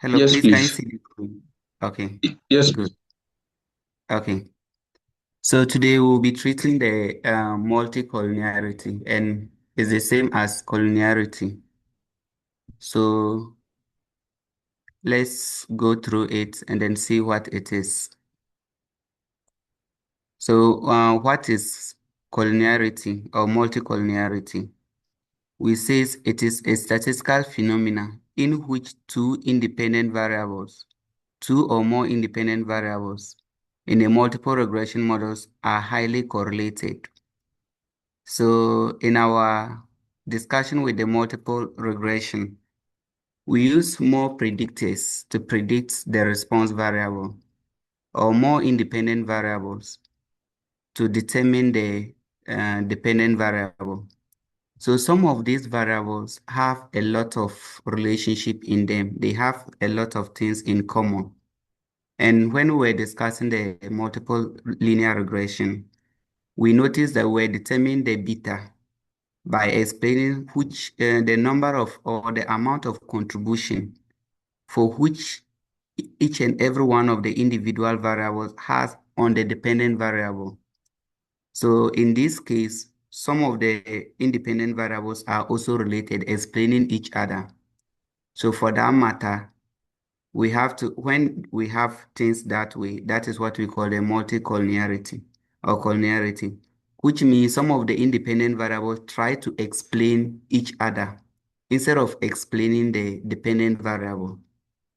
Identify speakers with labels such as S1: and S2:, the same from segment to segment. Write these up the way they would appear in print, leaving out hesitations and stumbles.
S1: Hello,
S2: Yes,
S1: please, can you
S2: please.
S1: see the screen? Okay,
S2: Yes.
S1: good. Okay. So today we'll be treating the multicollinearity, and it's the same as collinearity. So let's go through it and then see what it is. So what is collinearity or multicollinearity? We say it is a statistical phenomena in which two or more independent variables in a multiple regression models are highly correlated. So in our discussion with the multiple regression, we use more predictors to predict the response variable or more independent variables to determine the dependent variable. So some of these variables have a lot of relationship in them. They have a lot of things in common. And when we were discussing the multiple linear regression, we noticed that we're determining the beta by explaining which the number of or the amount of contribution for which each and every one of the individual variables has on the dependent variable. So in this case, some of the independent variables are also related, explaining each other. So for that matter, we have to, when we have things that way, that is what we call the multicollinearity or collinearity, which means some of the independent variables try to explain each other instead of explaining the dependent variable.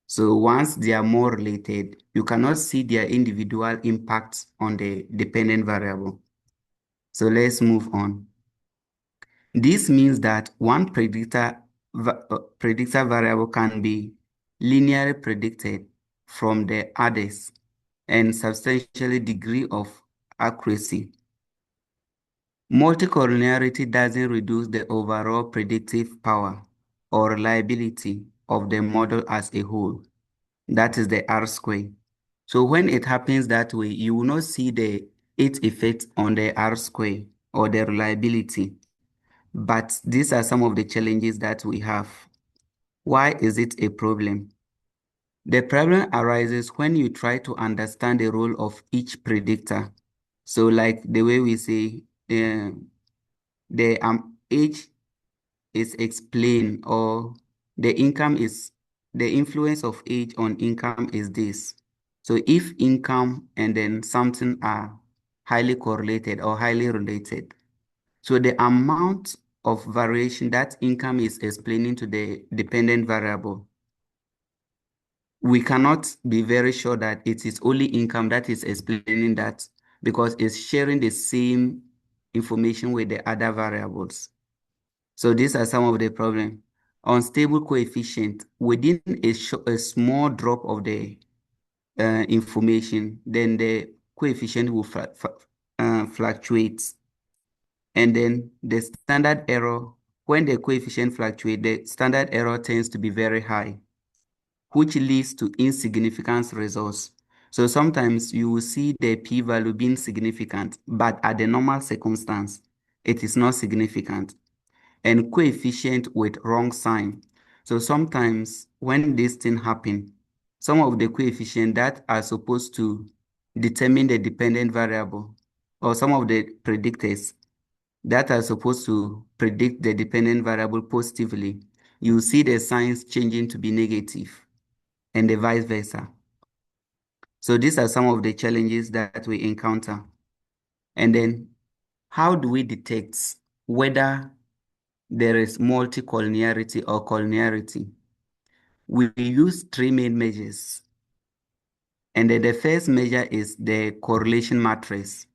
S1: So once they are more related, you cannot see their individual impacts on the dependent variable. So let's move on. This means that one predictor variable can be linearly predicted from the others and substantially degree of accuracy. Multicollinearity doesn't reduce the overall predictive power or reliability of the model as a whole. That is the R square. So when it happens that way, you will not see its effect on the R square or the reliability. But these are some of the challenges that we have. Why is it a problem? The problem arises when you try to understand the role of each predictor. So like the way we say the age is explained, or the influence of age on income is this. So if income and then something are highly correlated or highly related, so the amount of variation that income is explaining to the dependent variable, we cannot be very sure that it is only income that is explaining that, because it's sharing the same information with the other variables. So these are some of the problems. Unstable coefficient within a small drop of the information, then the coefficient will fluctuate. And then the standard error, when the coefficient fluctuates, the standard error tends to be very high, which leads to insignificant results. So sometimes you will see the p-value being significant, but at the normal circumstance, it is not significant. And coefficient with wrong sign. So sometimes when this thing happen, some of the coefficient that are supposed to determine the dependent variable, or some of the predictors that are supposed to predict the dependent variable positively, you see the signs changing to be negative, and the vice versa. So these are some of the challenges that we encounter. And then how do we detect whether there is multicollinearity or collinearity? We use three main measures. And then the first measure is the correlation matrix.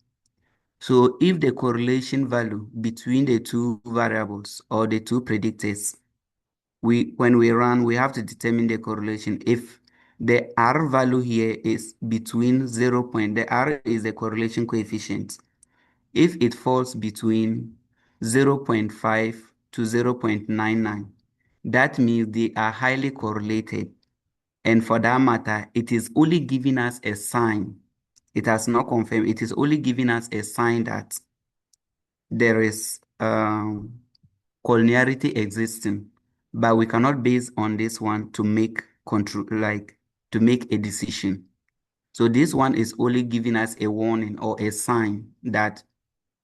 S1: So if the correlation value between the two variables or the two predictors, when we run, we have to determine the correlation. If the R value here is between 0. The R is the correlation coefficient. If it falls between 0.5 to 0.99, that means they are highly correlated. And for that matter, it is only giving us a sign. It has not confirmed. It is only giving us a sign that there is collinearity existing, but we cannot base on this one to make control, like to make a decision. So this one is only giving us a warning or a sign that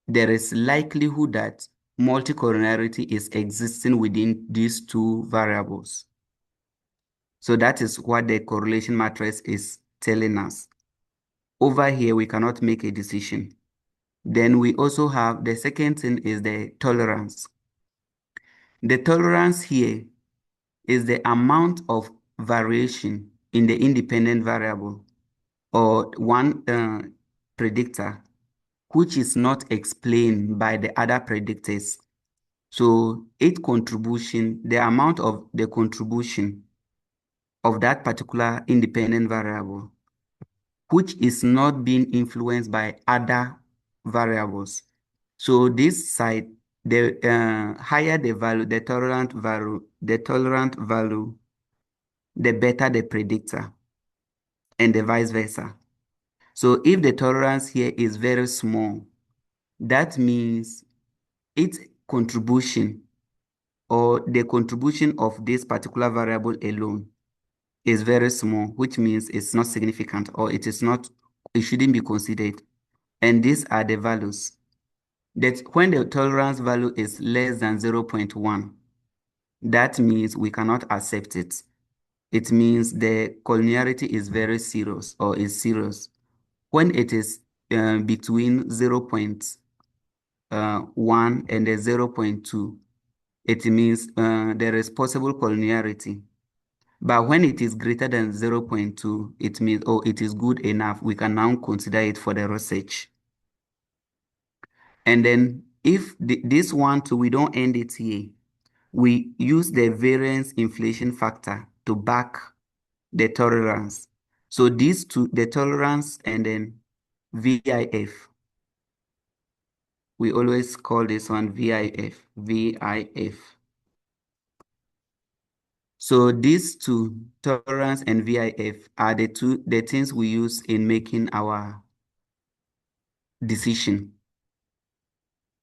S1: there is likelihood that multicollinearity is existing within these two variables. So that is what the correlation matrix is telling us. Over here, we cannot make a decision. Then we also have the second thing is the tolerance. The tolerance here is the amount of variation in the independent variable or one predictor which is not explained by the other predictors. So its contribution, the amount of the contribution of that particular independent variable, which is not being influenced by other variables. So this side, the higher the value, the tolerant value, the better the predictor, and the vice versa. So if the tolerance here is very small, that means its contribution or the contribution of this particular variable alone is very small, which means it's not significant or it is not, it shouldn't be considered. And these are the values. That when the tolerance value is less than 0.1, that means we cannot accept it. It means the collinearity is very serious or is serious. When it is between 0.1 and the 0.2, it means there is possible collinearity. But when it is greater than 0.2, it means, oh, it is good enough. We can now consider it for the research. And then if this one too, we don't end it here. We use the variance inflation factor to back the tolerance. So these two, the tolerance and then VIF. We always call this one VIF, VIF. So these two, tolerance and VIF, are the things we use in making our decision.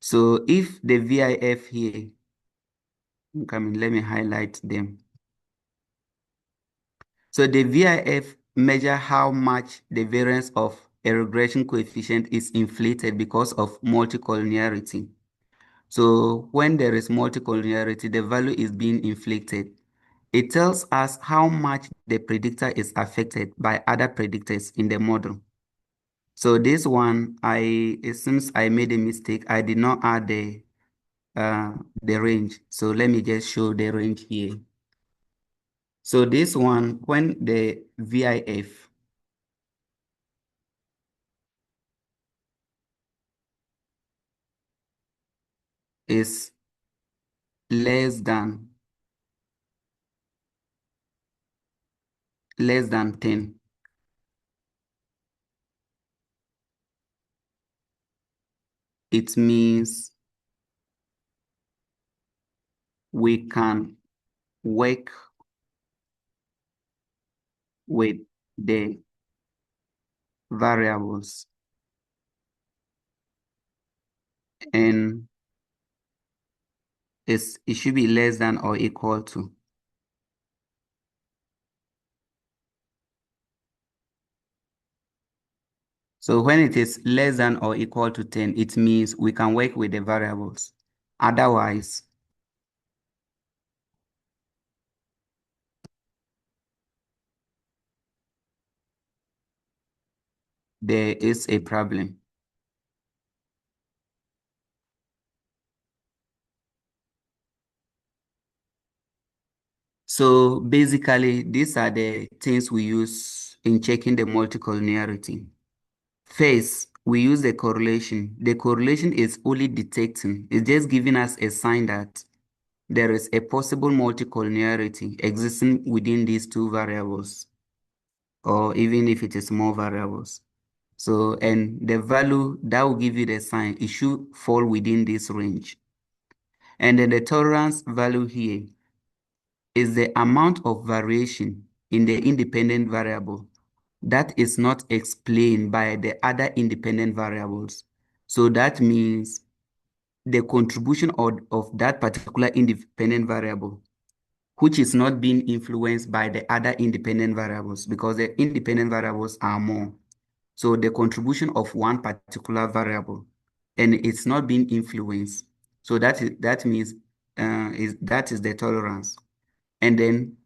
S1: So if the VIF here, let me highlight them. So the VIF measure how much the variance of a regression coefficient is inflated because of multicollinearity. So when there is multicollinearity, the value is being inflated. It tells us how much the predictor is affected by other predictors in the model. So this one, it seems I made a mistake. I did not add the range. So let me just show the range here. So this one, when the VIF is less than 10, it means we can work with the variables and it should be less than or equal to. So when it is less than or equal to 10, it means we can work with the variables. Otherwise, there is a problem. So basically, these are the things we use in checking the multicollinearity. First, we use the correlation. The correlation is only detecting, it's just giving us a sign that there is a possible multicollinearity existing within these two variables, or even if it is more variables. So, and the value that will give you the sign, it should fall within this range. And then the tolerance value here is the amount of variation in the independent variable that is not explained by the other independent variables. So that means the contribution of that particular independent variable which is not being influenced by the other independent variables because the independent variables are more. So the contribution of one particular variable and it's not being influenced. So that means that is the tolerance. And then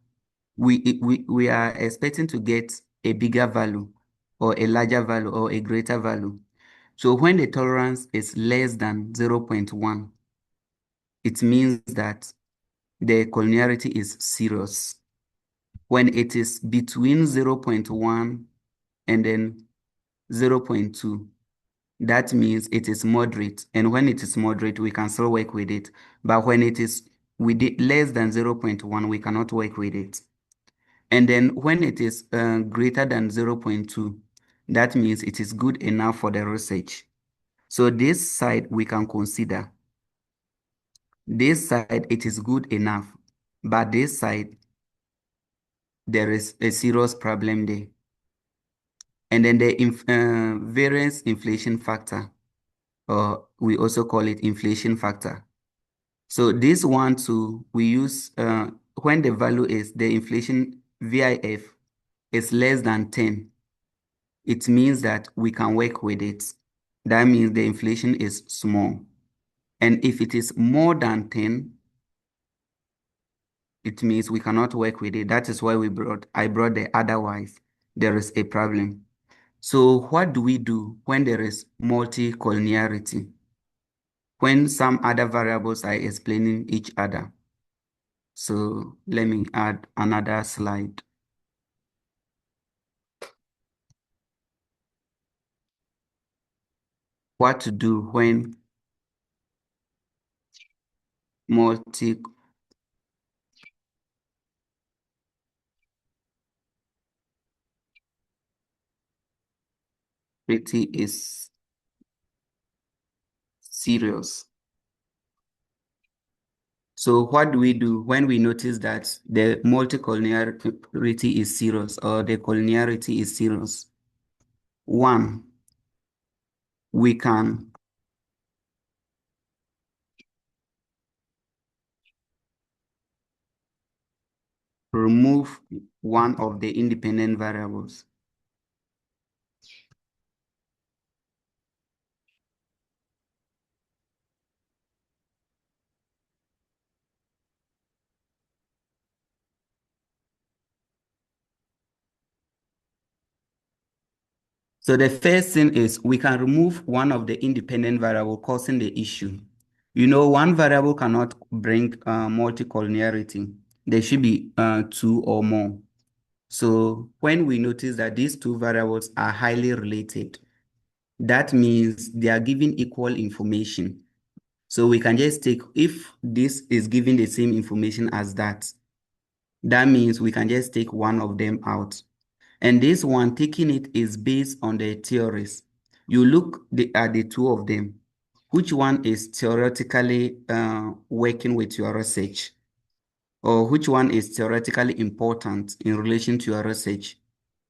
S1: we are expecting to get a bigger value or a larger value or a greater value. So when the tolerance is less than 0.1, it means that the collinearity is serious. When it is between 0.1 and then 0.2, that means it is moderate. And when it is moderate, we can still work with it. But when it is less than 0.1, we cannot work with it. And then when it is greater than 0.2, that means it is good enough for the research. So this side we can consider. This side, it is good enough. But this side, there is a serious problem there. And then the variance inflation factor, or we also call it inflation factor. So this one too, we use when the value is the inflation VIF is less than 10, it means that we can work with it. That means the inflation is small. And if it is more than 10, it means we cannot work with it. That is why I brought the otherwise. There is a problem. So what do we do when there is multicollinearity? When some other variables are explaining each other. So let me add another slide. What to do when multicollinearity is serious. So what do we do when we notice that the multicollinearity is serious or the collinearity is serious? One, we can remove one of the independent variables. So the first thing is we can remove one of the independent variable causing the issue. You know, one variable cannot bring multicollinearity. There should be two or more. So when we notice that these two variables are highly related, that means they are giving equal information. So we can just take, if this is giving the same information as that, that means we can just take one of them out. And this one, taking it is based on the theories. You look at the two of them. Which one is theoretically working with your research? Or which one is theoretically important in relation to your research?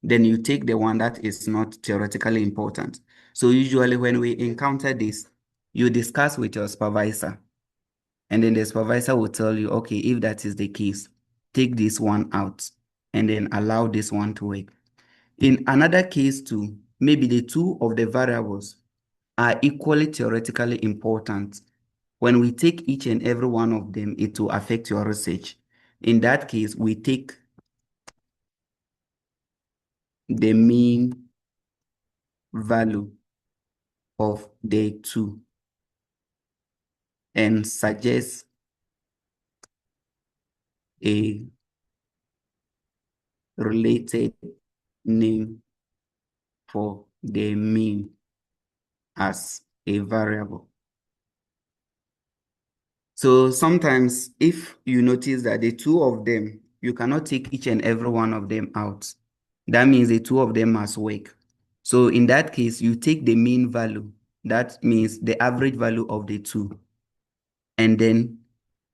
S1: Then you take the one that is not theoretically important. So usually when we encounter this, you discuss with your supervisor. And then the supervisor will tell you, okay, if that is the case, take this one out and then allow this one to work. In another case too, maybe the two of the variables are equally theoretically important. When we take each and every one of them, it will affect your research. In that case, we take the mean value of the two and suggest a related name for the mean as a variable. So sometimes if you notice that the two of them, you cannot take each and every one of them out. That means the two of them must work. So in that case, you take the mean value. That means the average value of the two. And then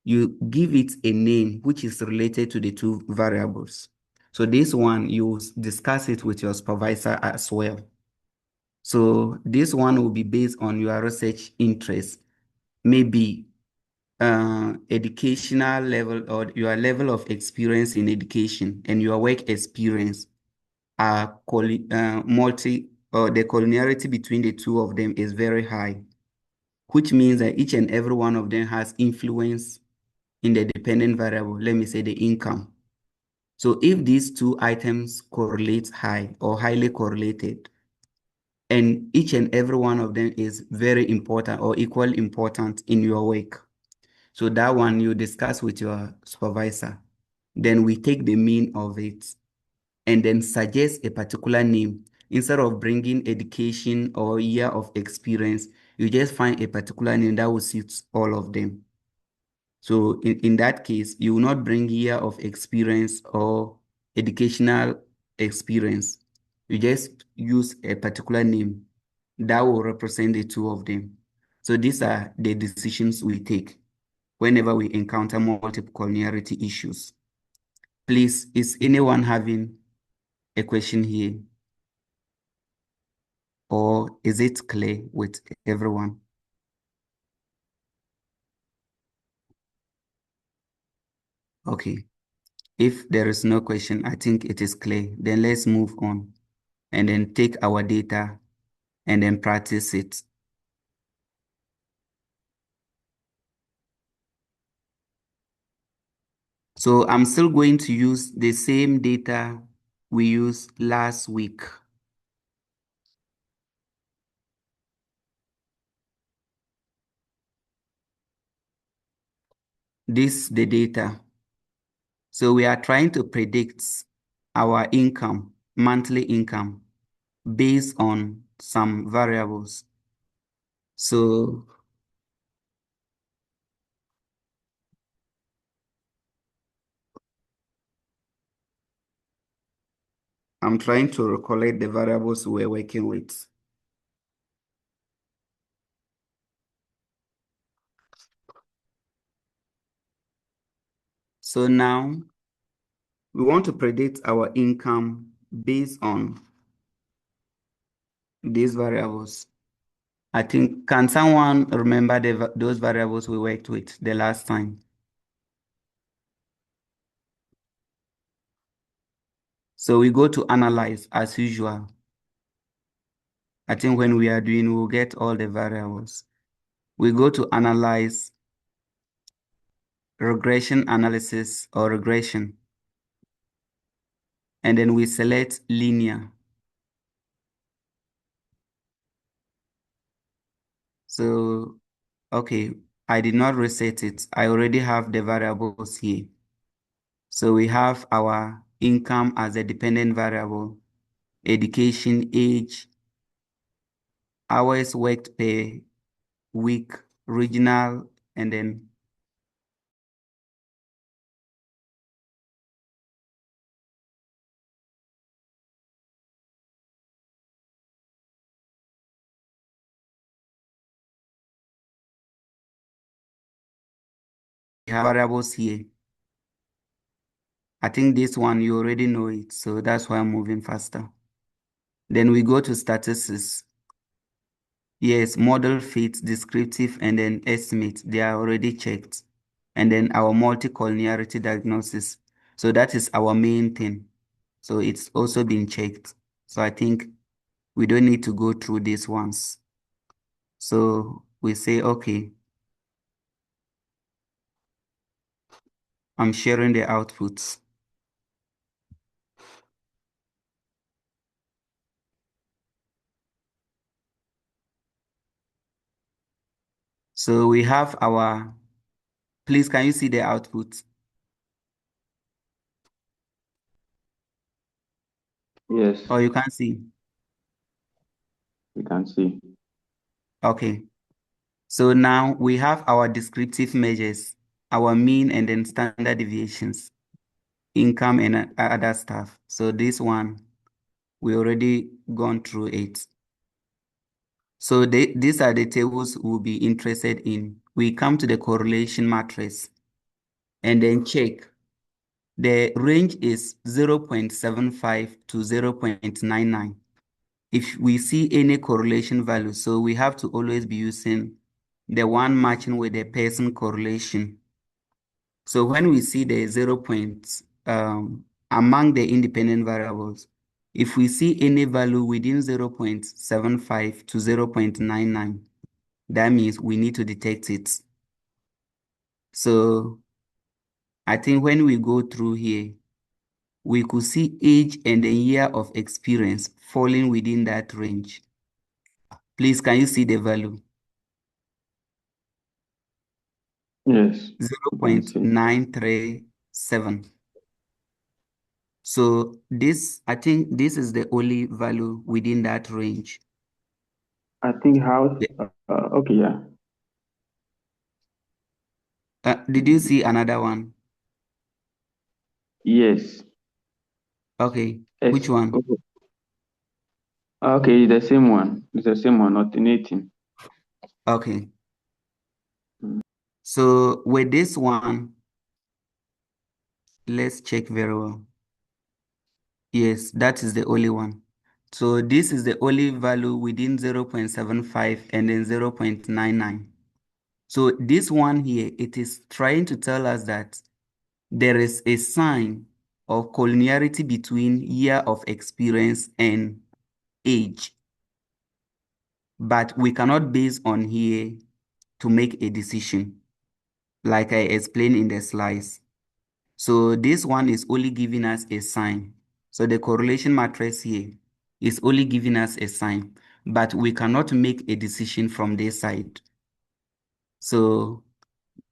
S1: you give it a name which is related to the two variables. So this one, you discuss it with your supervisor as well. So this one will be based on your research interest. Maybe educational level or your level of experience in education and your work experience are multi or the collinearity between the two of them is very high, which means that each and every one of them has influence in the dependent variable, let me say the income. So if these two items correlate high or highly correlated, and each and every one of them is very important or equally important in your work, so that one you discuss with your supervisor. Then we take the mean of it and then suggest a particular name. Instead of bringing education or year of experience, you just find a particular name that will suit all of them. So in that case, you will not bring year of experience or educational experience. You just use a particular name that will represent the two of them. So these are the decisions we take whenever we encounter multiple collinearity issues. Please, is anyone having a question here? Or is it clear with everyone? Okay. If there is no question, I think it is clear. Then let's move on and then take our data and then practice it. So I'm still going to use the same data we used last week. This the data. So we are trying to predict our income, monthly income, based on some variables. So I'm trying to recollect the variables we're working with. So now we want to predict our income based on these variables. I think, can someone remember those variables we worked with the last time? So we go to analyze as usual. I think when we are doing, we'll get all the variables. We go to analyze, regression analysis or regression. And then we select linear. So, okay, I did not reset it. I already have the variables here. So we have our income as a dependent variable, education, age, hours worked per week, regional, and then we have variables here. I think this one, you already know it, so that's why I'm moving faster. Then we go to statistics. Yes, model fit, descriptive, and then estimate. They are already checked. And then our multicollinearity diagnosis. So that is our main thing. So it's also been checked. So I think we don't need to go through these ones. So we say, okay, I'm sharing the outputs. So we have our, please, can you see the output?
S2: Yes,
S1: Or you can't see?
S2: we can see.
S1: Okay. So now we have our descriptive measures, our mean and then standard deviations, income and other stuff. So this one, we already gone through it. So these are the tables we'll be interested in. We come to the correlation matrix and then check. The range is 0.75 to 0.99. If we see any correlation value, so we have to always be using the one matching with the person correlation. So when we see the 0 points among the independent variables, if we see any value within 0.75 to 0.99, that means we need to detect it. So I think when we go through here, we could see age and the year of experience falling within that range. Please, can you see the value?
S2: Yes, you can see.
S1: 0.937. So this, I think this is the only value within that range.
S2: I think how, okay, yeah.
S1: Did you see another one?
S2: Yes.
S1: Okay, which
S2: S,
S1: one?
S2: okay, the same one. It's the same one, alternating.
S1: Okay,
S2: Mm.
S1: so with this one, let's check very well. Yes, that is the only one. So this is the only value within 0.75 and then 0.99. So this one here, it is trying to tell us that there is a sign of collinearity between year of experience and age, but we cannot base on here to make a decision, like I explained in the slides. So this one is only giving us a sign. So the correlation matrix here is only giving us a sign, but we cannot make a decision from this side. So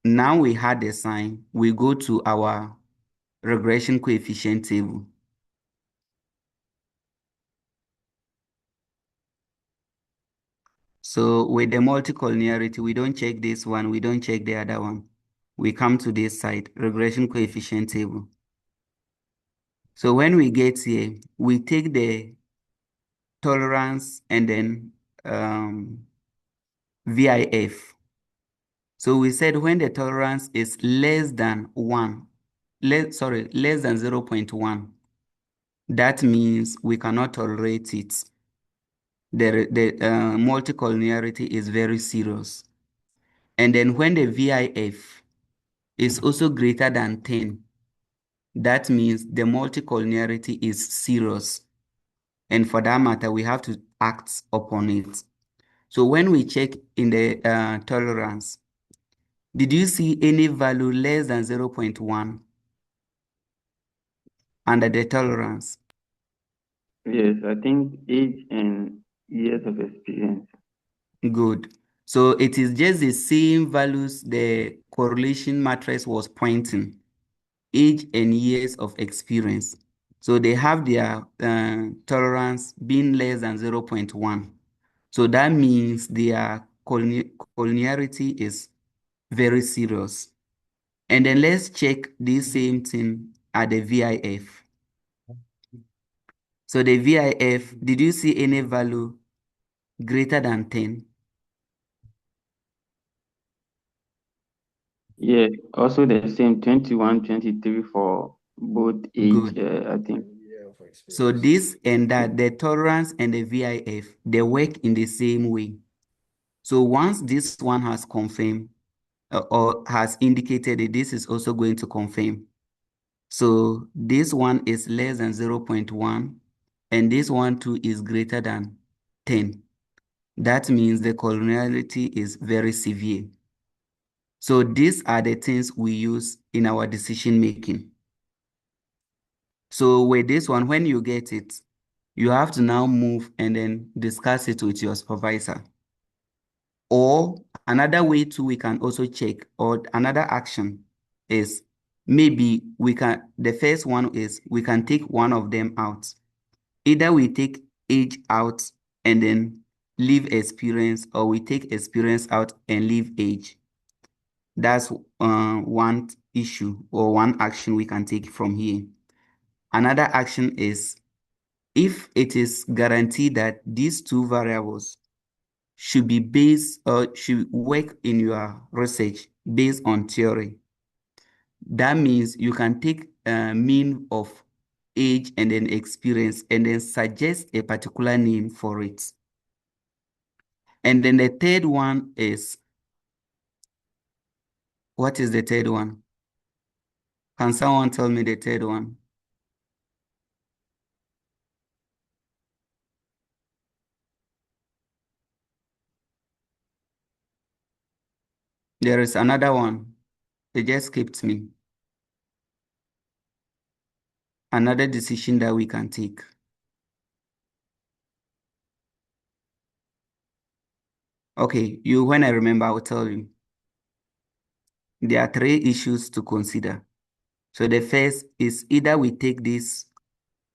S1: now we had the sign, we go to our regression coefficient table. So with the multicollinearity, we don't check this one, we don't check the other one. We come to this side, regression coefficient table. So when we get here, we take the tolerance and then VIF. So we said when the tolerance is less than 1, less than 0.1, that means we cannot tolerate it. The multicollinearity is very serious. And then when the VIF is also greater than 10, that means the multicollinearity is serious. And for that matter, we have to act upon it. So when we check in the tolerance, did you see any value less than 0.1 under the tolerance?
S2: Yes, I think age and years of experience.
S1: Good. So it is just the same values the correlation matrix was pointing, age and years of experience. So they have their tolerance being less than 0.1. So that means their collinearity is very serious. And then let's check this same thing at the VIF. So the VIF, did you see any value greater than 10?
S2: Yes, also the same 21, 23 for both age,
S1: Good.
S2: I think.
S1: So this and that, the tolerance and the VIF, they work in the same way. So once this one has confirmed or has indicated it, this is also going to confirm. So this one is less than 0.1 and this one too is greater than 10. That means the collinearity is very severe. So these are the things we use in our decision making. So with this one, when you get it, you have to now move and then discuss it with your supervisor. Or another way too, we can also check, or another action is maybe the first one is we can take one of them out. Either we take age out and then leave experience, or we take experience out and leave age. That's one issue or one action we can take from here. Another action is if it is guaranteed that these two variables should be based or should work in your research based on theory. That means you can take a mean of age and then experience and then suggest a particular name for it. And then the third one is What is the third one? Can someone tell me the third one? There is another one. They just skipped me. Another decision that we can take. Okay, when I remember, I'll tell you. There are three issues to consider. So the first is either we take this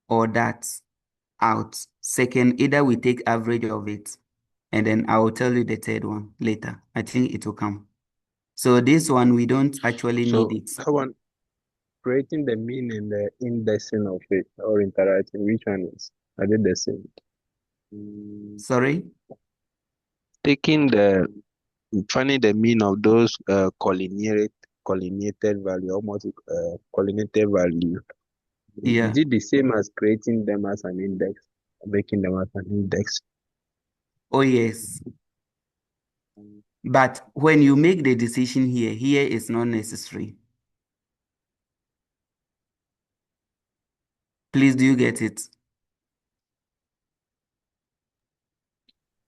S1: or that out. Second, either we take average of it. And then I will tell you the third one later. I think it will come. So this one, we don't actually need
S3: So
S1: it.
S3: that one, creating the mean and the indexing of it or interacting, which one is? Are they the same?
S1: Sorry?
S3: Finding the mean of those collineated value, almost collineated value.
S1: Yeah.
S3: Is it the same as creating them as an index, making them as an index?
S1: Oh, yes. But when you make the decision here is not necessary. Please, do you get it?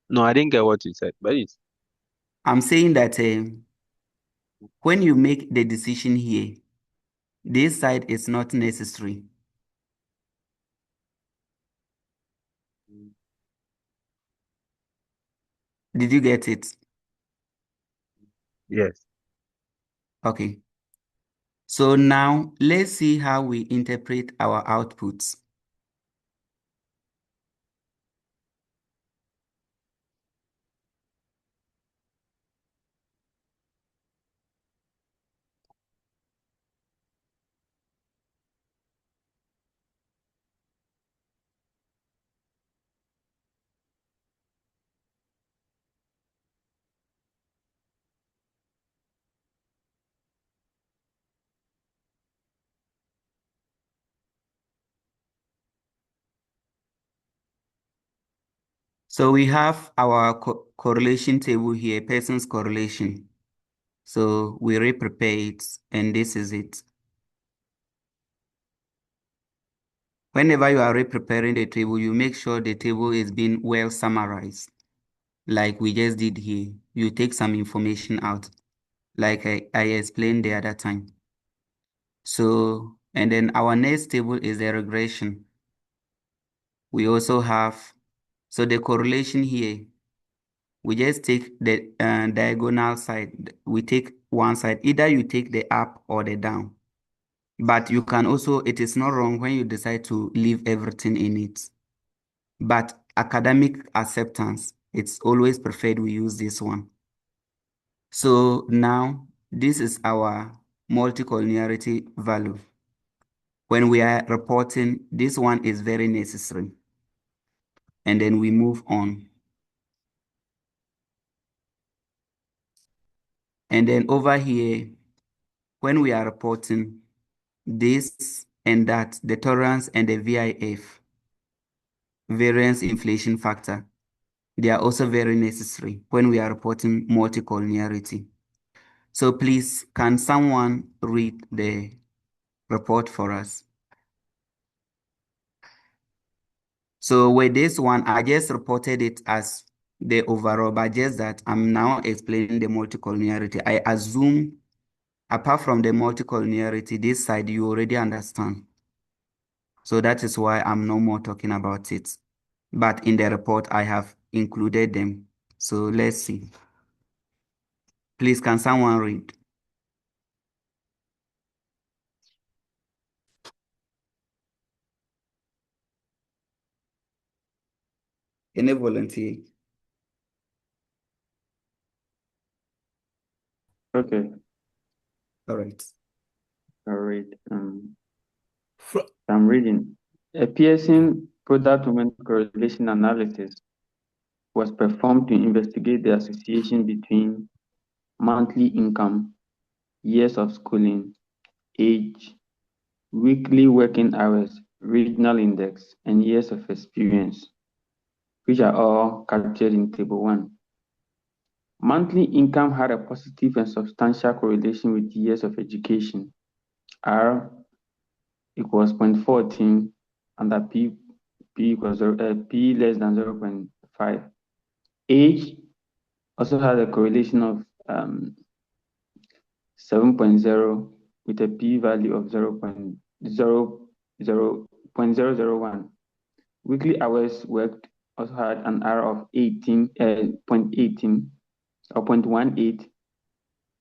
S3: No, I didn't get what you said, but it's
S1: I'm saying that when you make the decision here, this side is not necessary. Did you get it?
S3: yes.
S1: Okay. So now let's see how we interpret our outputs. So we have our correlation table here, person's correlation. So we re-prepare it, and this is it. Whenever you are re-preparing the table, you make sure the table is being well summarized, like we just did here. You take some information out, like I explained the other time. So, and then our next table is the regression. We also have, so the correlation here, we just take the diagonal side. We take one side. Either you take the up or the down. But you can also, it is not wrong when you decide to leave everything in it. But academic acceptance, it's always preferred we use this one. So now this is our multicollinearity value. When we are reporting, this one is very necessary. And then we move on. And then over here, when we are reporting this and that, the tolerance and the VIF, variance inflation factor, they are also very necessary when we are reporting multicollinearity. So please, can someone read the report for us? So with this one, I just reported it as the overall, but just that I'm now explaining the multicollinearity. I assume, apart from the multicollinearity, this side you already understand. So that is why I'm no more talking about it. But in the report, I have included them. So let's see. Please, can someone read? Any volunteer?
S2: Okay,
S1: All right.
S2: all right. I'm reading. A Pearson product-movement correlation analysis was performed to investigate the association between monthly income, years of schooling, age, weekly working hours, regional index, and years of experience, which are all captured in Table 1. Monthly income had a positive and substantial correlation with years of education. R equals 0.14 and the P equals P less than 0.5. Age also had a correlation of 7.0 with a p-value of 0.001. Weekly hours worked also had an R of 0.18 or 0.18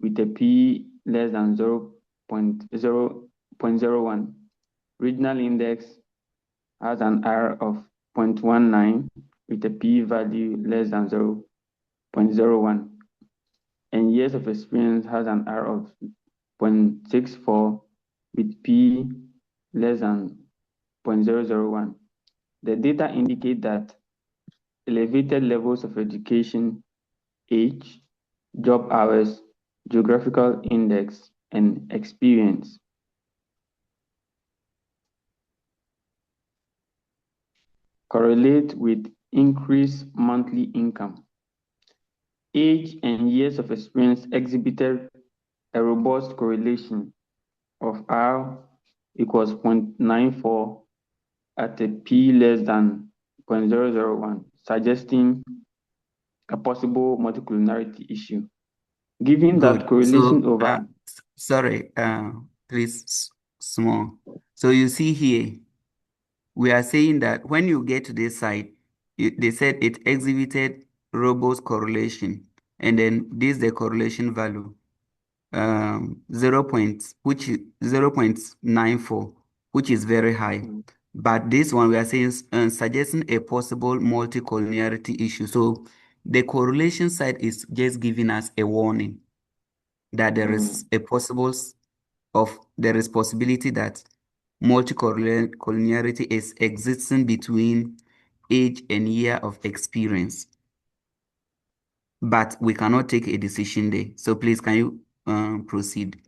S2: with a p less than 0.01. Regional index has an R of 0.19 with a p-value less than 0.01. And years of experience has an R of 0.64 with P less than 0.001. The data indicate that elevated levels of education, age, job hours, geographical index, and experience correlate with increased monthly income. Age and years of experience exhibited a robust correlation of R equals 0.94 at a P less than 0.001, suggesting a possible multicollinearity issue. Given that
S1: Good.
S2: correlation
S1: So,
S2: over...
S1: sorry, please, small. So you see here, we are saying that when you get to this side, they said it exhibited robust correlation, and then this is the correlation value, 0.94, which is very high. But this one we are saying suggesting a possible multicollinearity issue. So the correlation side is just giving us a warning that there is a there is possibility that multicollinearity is existing between age and year of experience, but we cannot take a decision there. So please, can you proceed?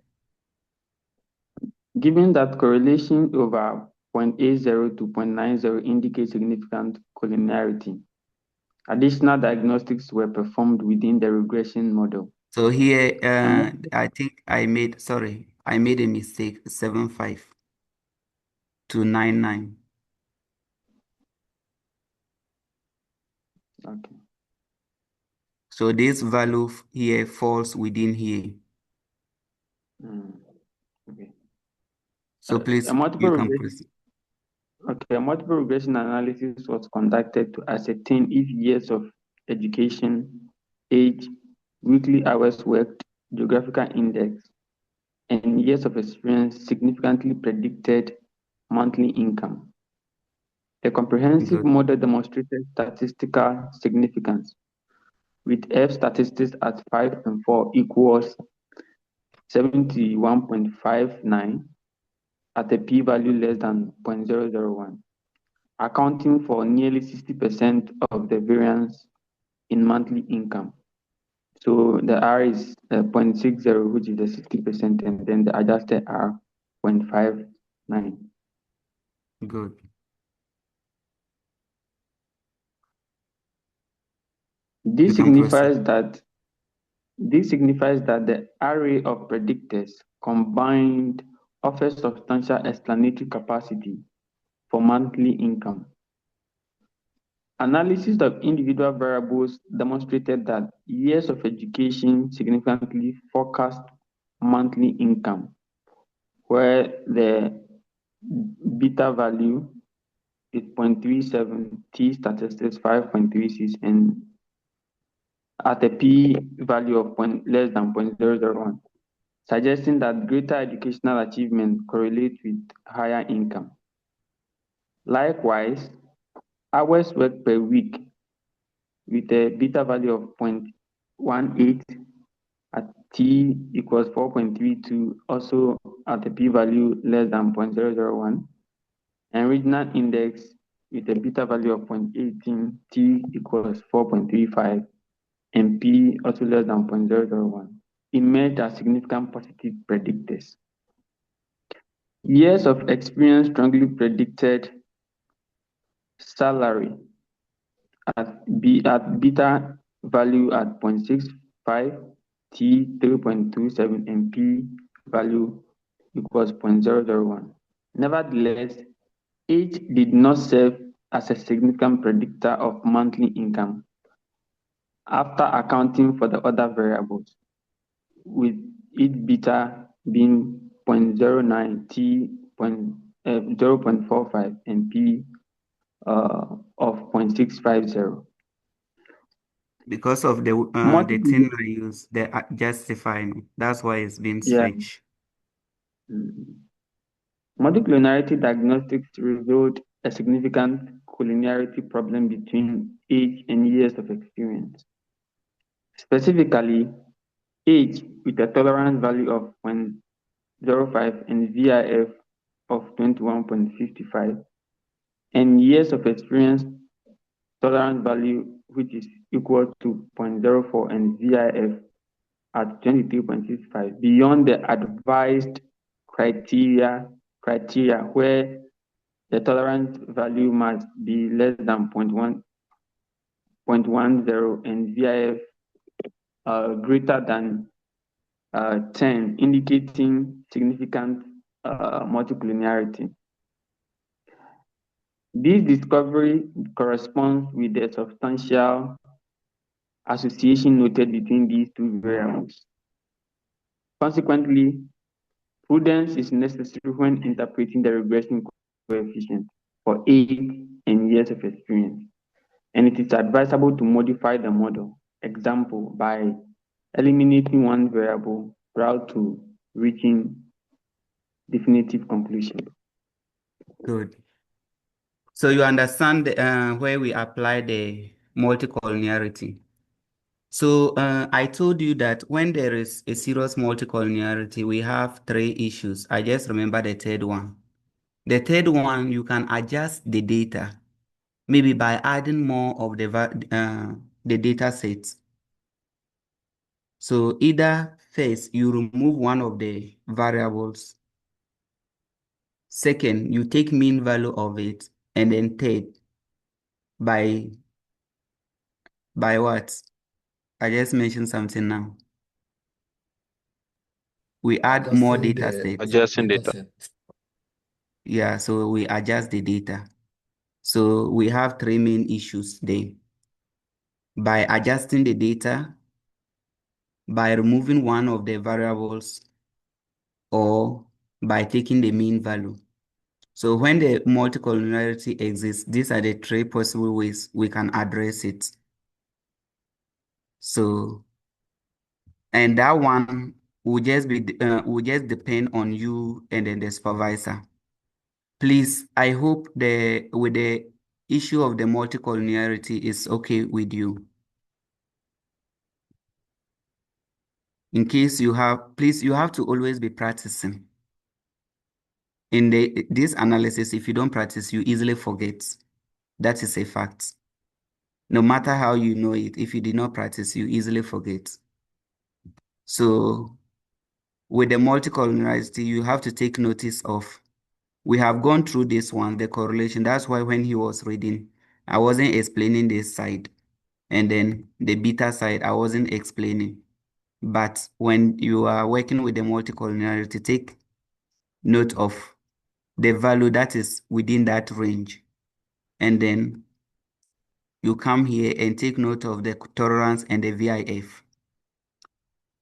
S2: Given that correlation over 0.80 to 0.90 indicates significant collinearity, additional diagnostics were performed within the regression model.
S1: So here, I think I made a mistake, 75 to 99.
S2: Okay.
S1: So this value here falls within here.
S2: Okay.
S1: So please, you can proceed.
S2: Okay, a multiple regression analysis was conducted to ascertain if years of education, age, weekly hours worked, geographical index, and years of experience significantly predicted monthly income. A comprehensive
S1: Good.
S2: model demonstrated statistical significance, with F statistics at 5 and 4 equals 71.59 at a p-value less than 0.001. Accounting for nearly 60% of the variance in monthly income. So the R is 0.60, which is the 60%, and then the adjusted R 0.59.
S1: Good.
S2: This
S1: You can
S2: signifies
S1: proceed.
S2: that the array of predictors combined offers substantial explanatory capacity for monthly income. Analysis of individual variables demonstrated that years of education significantly forecast monthly income, where the beta value is 0.37, T statistics 5.36, and at a P value of less than 0.001, suggesting that greater educational achievement correlates with higher income. Likewise, hours worked per week with a beta value of 0.18 at T equals 4.32, also at a p-value less than 0.001, and regional index with a beta value of 0.18, T equals 4.35, and P also less than 0.001, emerged as significant positive predictors. Years of experience strongly predicted salary at beta value at 0.6 T 3.27, and P value equals 0.001. Nevertheless, H did not serve as a significant predictor of monthly income after accounting for the other variables, with its beta being 0.09, T 0.45, and P of 0.650.
S1: Because of the thing I use, they justify me. That's why it's been
S2: Yeah.
S1: stretched.
S2: Multicollinearity diagnostics revealed a significant collinearity problem between age and years of experience. Specifically, age with a tolerance value of 0.05 and VIF of 21.55, and years of experience tolerance value which is equal to 0.04 and VIF at 23.65 beyond the advised criteria where the tolerance value must be less than 0.10 and VIF greater than 10, indicating significant multicollinearity. This discovery corresponds with the substantial association noted between these two variables. Consequently, prudence is necessary when interpreting the regression coefficient for age and years of experience, and it is advisable to modify the model, example, by eliminating one variable prior to reaching definitive conclusion.
S1: Good. So you understand where we apply the multicollinearity. So I told you that when there is a serious multicollinearity, we have three issues. I just remember the third one. The third one, you can adjust the data, maybe by adding more of the data sets. So either first, you remove one of the variables. Second, you take mean value of it. And then third, by what? I just mentioned something now. We add more data sets.
S3: Adjusting data.
S1: Yeah, so we adjust the data. So we have three main issues there. By adjusting the data, by removing one of the variables, or by taking the mean value. So when the multicollinearity exists, these are the three possible ways we can address it. So, and that one will just depend on you and then the supervisor. Please, I hope with the issue of the multicollinearity is okay with you. In case you have, please, you have to always be practicing. In this analysis, if you don't practice, you easily forget. That is a fact. No matter how you know it, if you did not practice, you easily forget. So with the multicollinearity, you have to take notice of, we have gone through this one, the correlation. That's why when he was reading, I wasn't explaining this side. And then the beta side, I wasn't explaining. But when you are working with the multicollinearity, take note of the value that is within that range. And then you come here and take note of the tolerance and the VIF.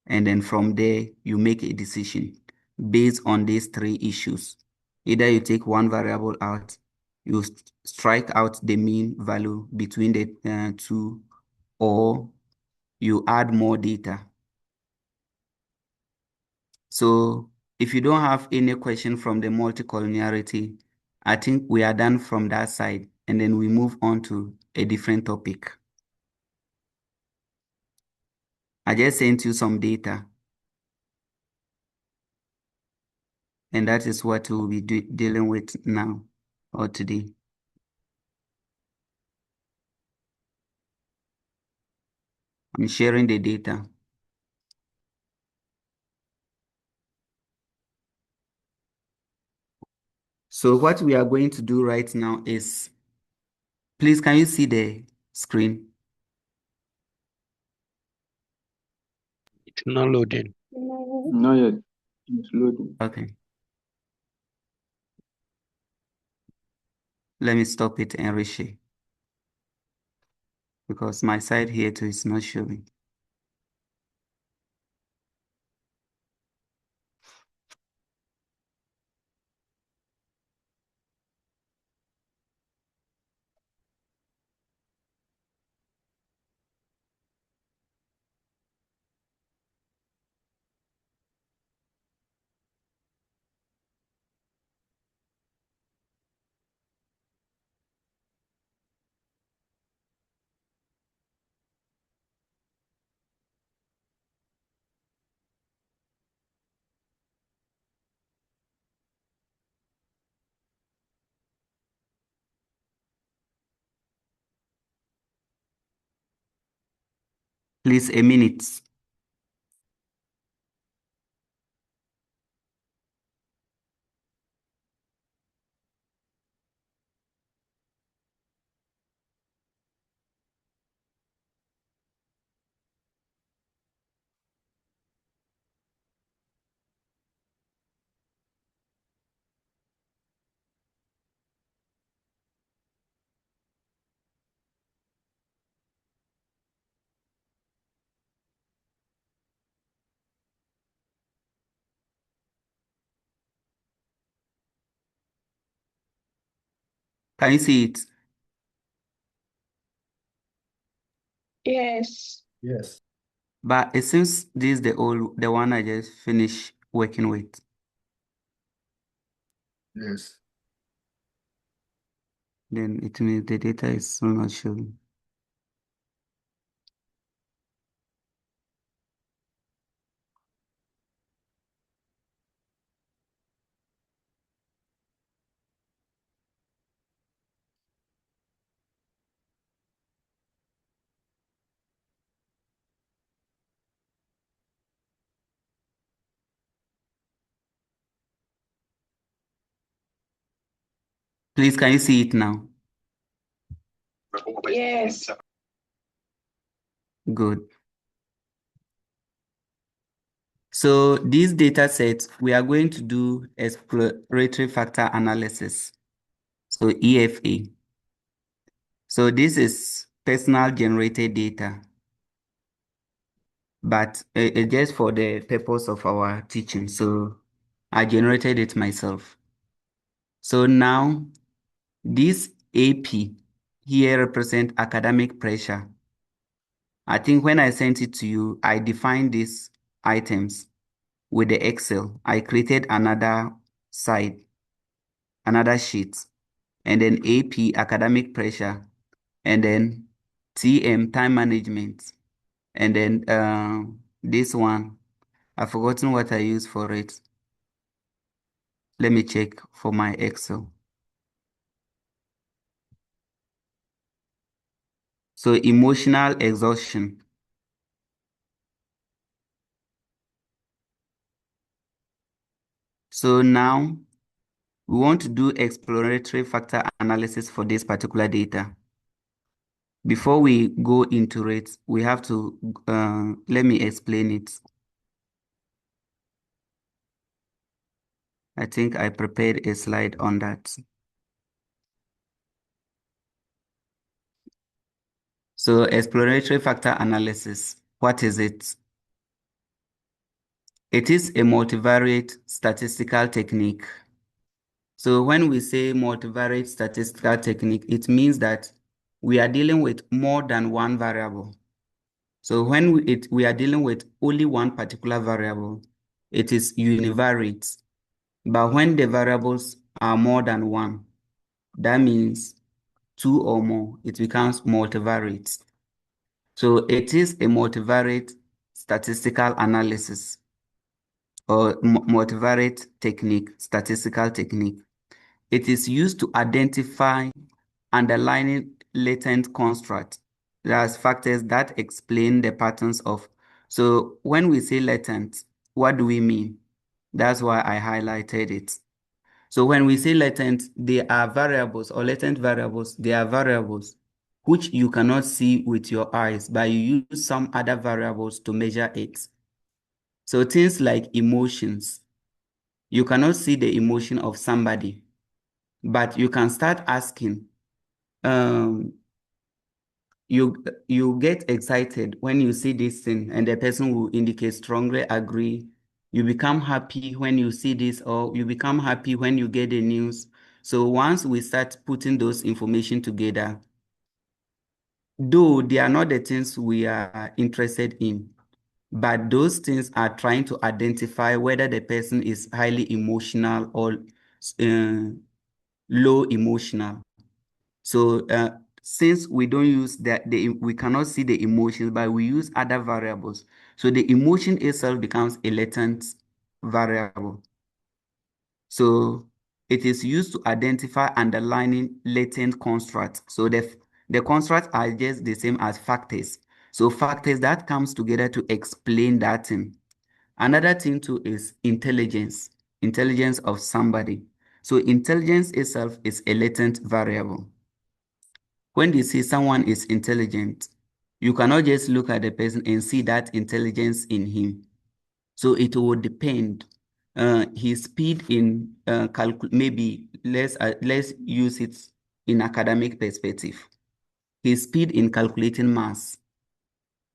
S1: And then from there, you make a decision based on these three issues. Either you take one variable out, you strike out the mean value between the two, or you add more data. So if you don't have any question from the multicollinearity, I think we are done from that side, and then we move on to a different topic. I just sent you some data, and that is what we'll be dealing with now or today. I'm sharing the data. So what we are going to do right now is, please, can you see the screen?
S3: It's not loading.
S2: Not yet. It's loading.
S1: Okay. Let me stop it and reshare because my side here too is not showing. Please, a minute. Can you see it?
S4: Yes.
S5: Yes.
S1: But it seems this is the one I just finished working with.
S5: Yes.
S1: Then it means the data is still not showing. Please, can you see it now?
S4: Yes.
S1: Good. So these data sets, we are going to do exploratory factor analysis. So EFA. So this is personal generated data, but it's just for the purpose of our teaching. So I generated it myself. So now this AP here represent academic pressure. I think when I sent it to you, I defined these items with the Excel. I created another side, another sheet, and then AP, academic pressure, and then TM, time management, and then this one, I've forgotten what I used for it. Let me check for my Excel. So emotional exhaustion. So now we want to do exploratory factor analysis for this particular data. Before we go into it, we have to, let me explain it. I think I prepared a slide on that. So exploratory factor analysis, what is it? It is a multivariate statistical technique. So when we say multivariate statistical technique, it means that we are dealing with more than one variable. So when we are dealing with only one particular variable, it is univariate. But when the variables are more than one, that means two or more, it becomes multivariate. So it is a multivariate statistical analysis or multivariate technique, statistical technique. It is used to identify underlying latent construct. There's factors that explain the patterns of. So when we say latent, what do we mean? That's why I highlighted it. So when we say latent, they are variables or latent variables. They are variables which you cannot see with your eyes, but you use some other variables to measure it. So things like emotions, you cannot see the emotion of somebody, but you can start asking, um, you get excited when you see this thing and the person will indicate strongly agree. You become happy when you see this, or you become happy when you get the news. So once we start putting those information together, though they are not the things we are interested in, but those things are trying to identify whether the person is highly emotional or uh, low emotional. So since we don't use that, we cannot see the emotions, but we use other variables. So the emotion itself becomes a latent variable. So it is used to identify underlying latent constructs. So the constructs are just the same as factors. So factors that comes together to explain that thing. Another thing too is intelligence, intelligence of somebody. So intelligence itself is a latent variable. When you see someone is intelligent, you cannot just look at the person and see that intelligence in him. So it will depend. His speed in maybe let's use it in academic perspective. His speed in calculating mass.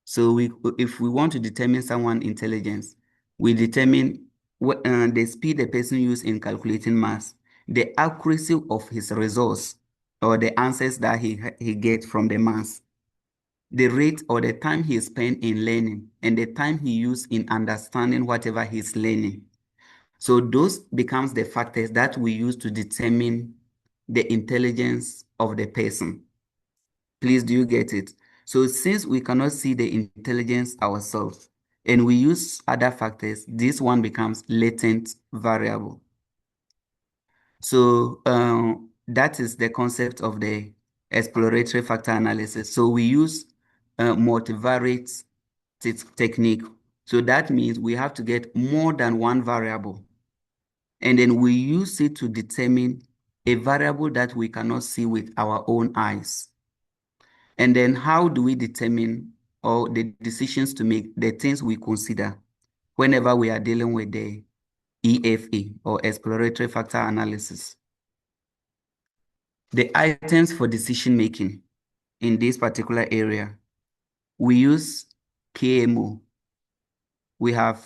S1: So if we want to determine someone intelligence, we determine the speed the person use in calculating mass, the accuracy of his results or the answers that he gets from the mass, the rate or the time he spent in learning, and the time he used in understanding whatever he's learning. So those becomes the factors that we use to determine the intelligence of the person. Please, do you get it? So since we cannot see the intelligence ourselves and we use other factors, this one becomes latent variable. So that is the concept of the exploratory factor analysis. So we use multivariate technique. So that means we have to get more than one variable. And then we use it to determine a variable that we cannot see with our own eyes. And then how do we determine or the decisions to make, the things we consider whenever we are dealing with the EFA or exploratory factor analysis? The items for decision making in this particular area, we use KMO. We have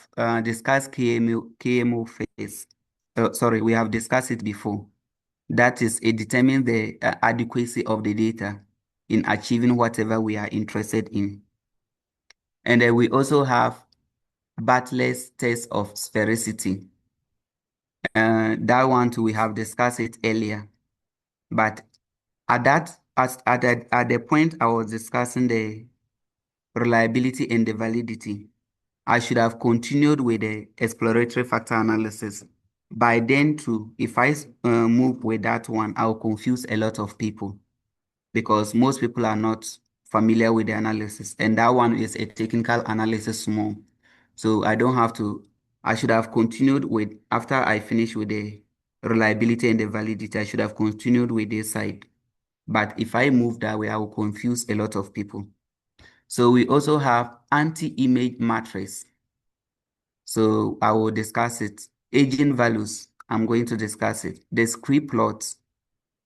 S1: discussed KMO first. Sorry, we have discussed it before. That is, it determines the adequacy of the data in achieving whatever we are interested in. And then we also have Butler's test of sphericity. That one too, we have discussed it earlier. But at the point I was discussing the reliability and the validity, I should have continued with the exploratory factor analysis. By then too, if I move with that one, I'll confuse a lot of people because most people are not familiar with the analysis. And that one is a technical analysis more. So I should have continued with, after I finish with the reliability and the validity, I should have continued with this side. But if I move that way, I will confuse a lot of people. So we also have anti-image matrix. So I will discuss it. Aging values, I'm going to discuss it. Discrete plots,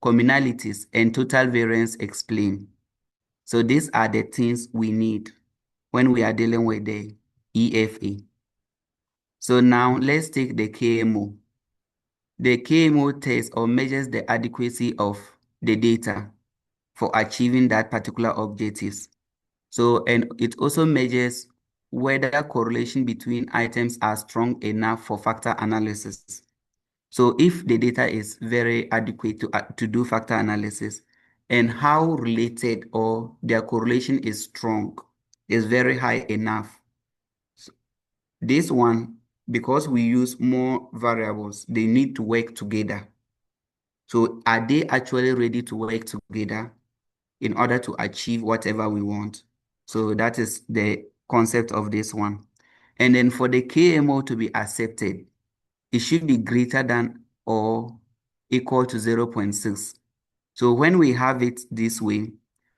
S1: communalities, and total variance explained. So these are the things we need when we are dealing with the EFA. So now let's take the KMO. The KMO test or measures the adequacy of the data for achieving that particular objectives. So, and it also measures whether correlation between items are strong enough for factor analysis. So if the data is very adequate to do factor analysis and how related or their correlation is strong, is very high enough. So this one, because we use more variables, they need to work together. So are they actually ready to work together in order to achieve whatever we want? So that is the concept of this one. And then for the KMO to be accepted, it should be greater than or equal to 0.6. So when we have it this way,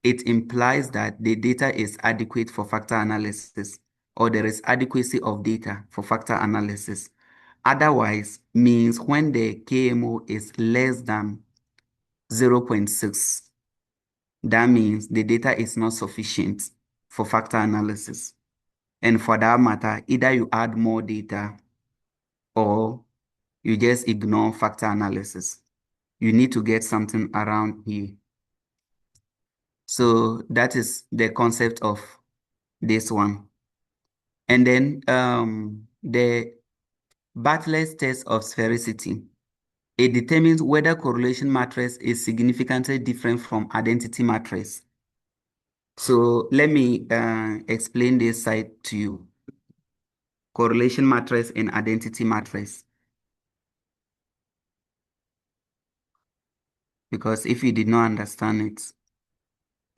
S1: it implies that the data is adequate for factor analysis. or there is adequacy of data for factor analysis. Otherwise means when the KMO is less than 0.6, that means the data is not sufficient for factor analysis. And for that matter, either you add more data or you just ignore factor analysis. You need to get something around here. So that is the concept of this one. And then the Bartlett's test of sphericity. It determines whether correlation matrix is significantly different from identity matrix. So let me explain this side to you. Correlation matrix and identity matrix. Because if you did not understand it,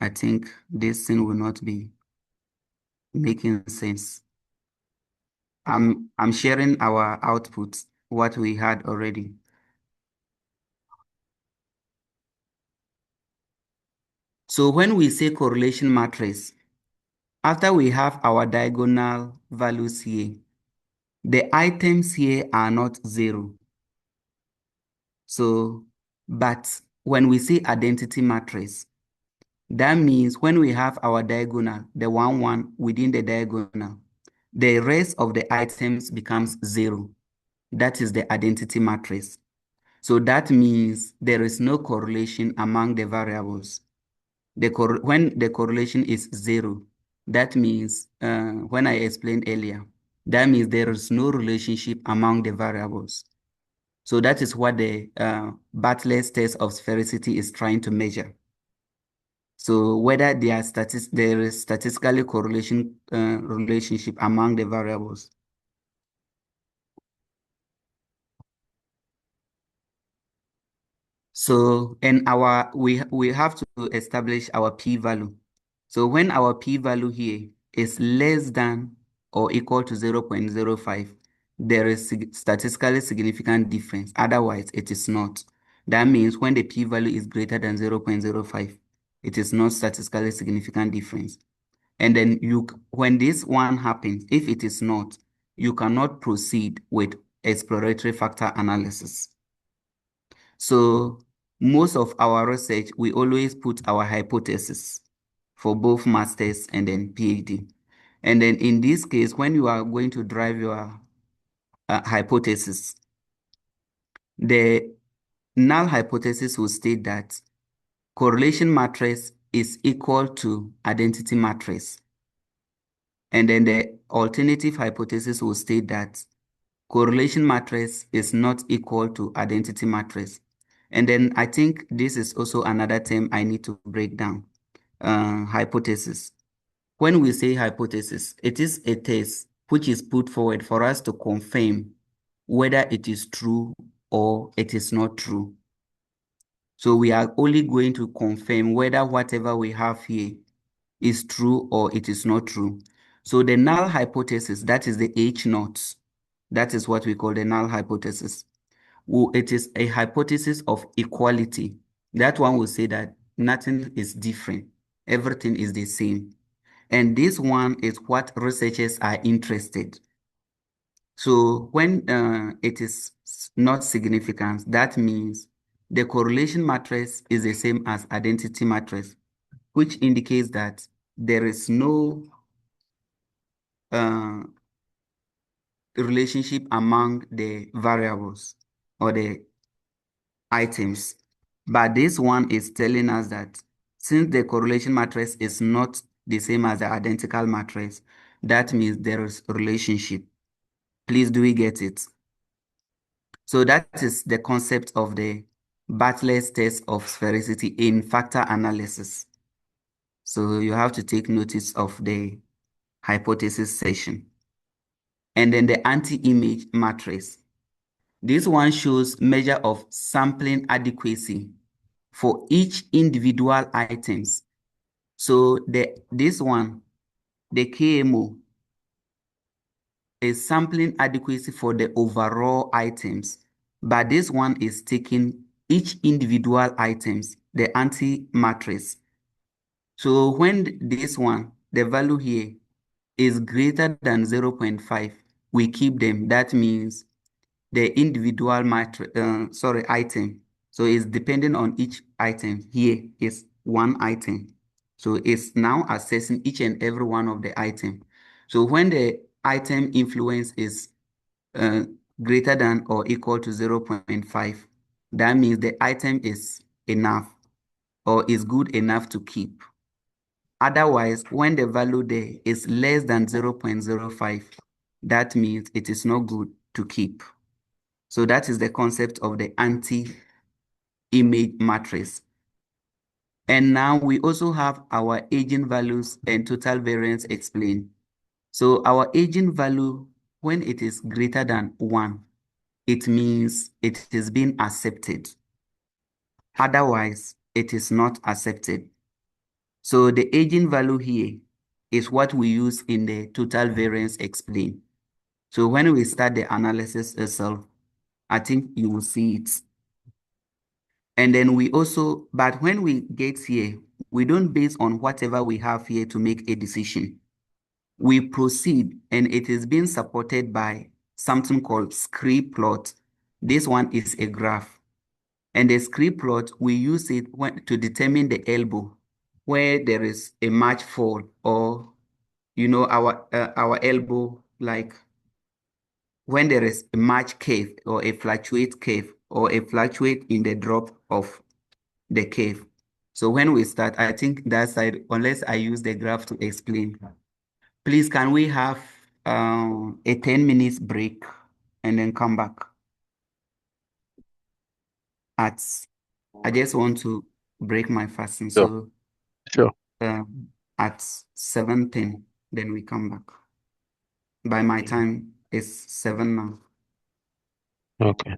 S1: I think this thing will not be making sense. I'm sharing our outputs, what we had already. So when we say correlation matrix, after we have our diagonal values here, the items here are not zero. So, but when we say identity matrix, that means when we have our diagonal, the 1, 1 within the diagonal, the rest of the items becomes zero. That is the identity matrix. So that means there is no correlation among the variables. When the correlation is zero, that means, when I explained earlier, that means there is no relationship among the variables. So that is what the Bartlett's test of sphericity is trying to measure. So whether there is statistically correlation relationship among the variables. So, and we have to establish our p-value. So when our p-value here is less than or equal to 0.05, there is statistically significant difference. Otherwise, it is not. That means when the p-value is greater than 0.05, it is not statistically significant difference. And then when this one happens, if it is not, you cannot proceed with exploratory factor analysis. So most of our research, we always put our hypothesis for both masters and then PhD. And then in this case, when you are going to drive your hypothesis, the null hypothesis will state that correlation matrix is equal to identity matrix. And then the alternative hypothesis will state that correlation matrix is not equal to identity matrix. And then I think this is also another term I need to break down. Hypothesis. When we say hypothesis, it is a test which is put forward for us to confirm whether it is true or it is not true. So we are only going to confirm whether whatever we have here is true or it is not true. So the null hypothesis, that is the H0, that is what we call the null hypothesis. Well, it is a hypothesis of equality. That one will say that nothing is different. Everything is the same. And this one is what researchers are interested. So when it is not significant, that means the correlation matrix is the same as identity matrix, which indicates that there is no relationship among the variables or the items. But this one is telling us that since the correlation matrix is not the same as the identical matrix, that means there is a relationship. Please, do we get it? So that is the concept of the Bartlett's test of sphericity in factor analysis. So you have to take notice of the hypothesis section. And then the anti-image matrix. This one shows measure of sampling adequacy for each individual items. So this one, the KMO, is sampling adequacy for the overall items, but this one is taking each individual items, the anti-matrix. So when this one, the value here is greater than 0.5, we keep them. That means the individual item. So it's depending on each item. Here is one item. So it's now assessing each and every one of the item. So when the item influence is uh, greater than or equal to 0.5, that means the item is enough or is good enough to keep. Otherwise, when the value there is less than 0.05, that means it is not good to keep. So that is the concept of the anti-image matrix. And now we also have our eigenvalues and total variance explained. So our eigenvalue, when it is greater than 1, it means it is being accepted. Otherwise, it is not accepted. So the eigenvalue here is what we use in the total variance explain. So when we start the analysis itself, I think you will see it. And then we also, but when we get here, we don't base on whatever we have here to make a decision. We proceed, and it is being supported by something called script plot. This one is a graph. And the script plot, we use it to determine the elbow, where there is a match fall, or, our elbow, like when there is a match curve or a fluctuate curve or a fluctuate in the drop of the curve. So when we start, I think that side, unless I use the graph to explain, please, can we have a 10 minutes break and then come back at, I just want to break my fasting.
S3: Sure.
S1: So
S3: Sure.
S1: at 7:10, then we come back. By my time, it's 7 now.
S3: Okay.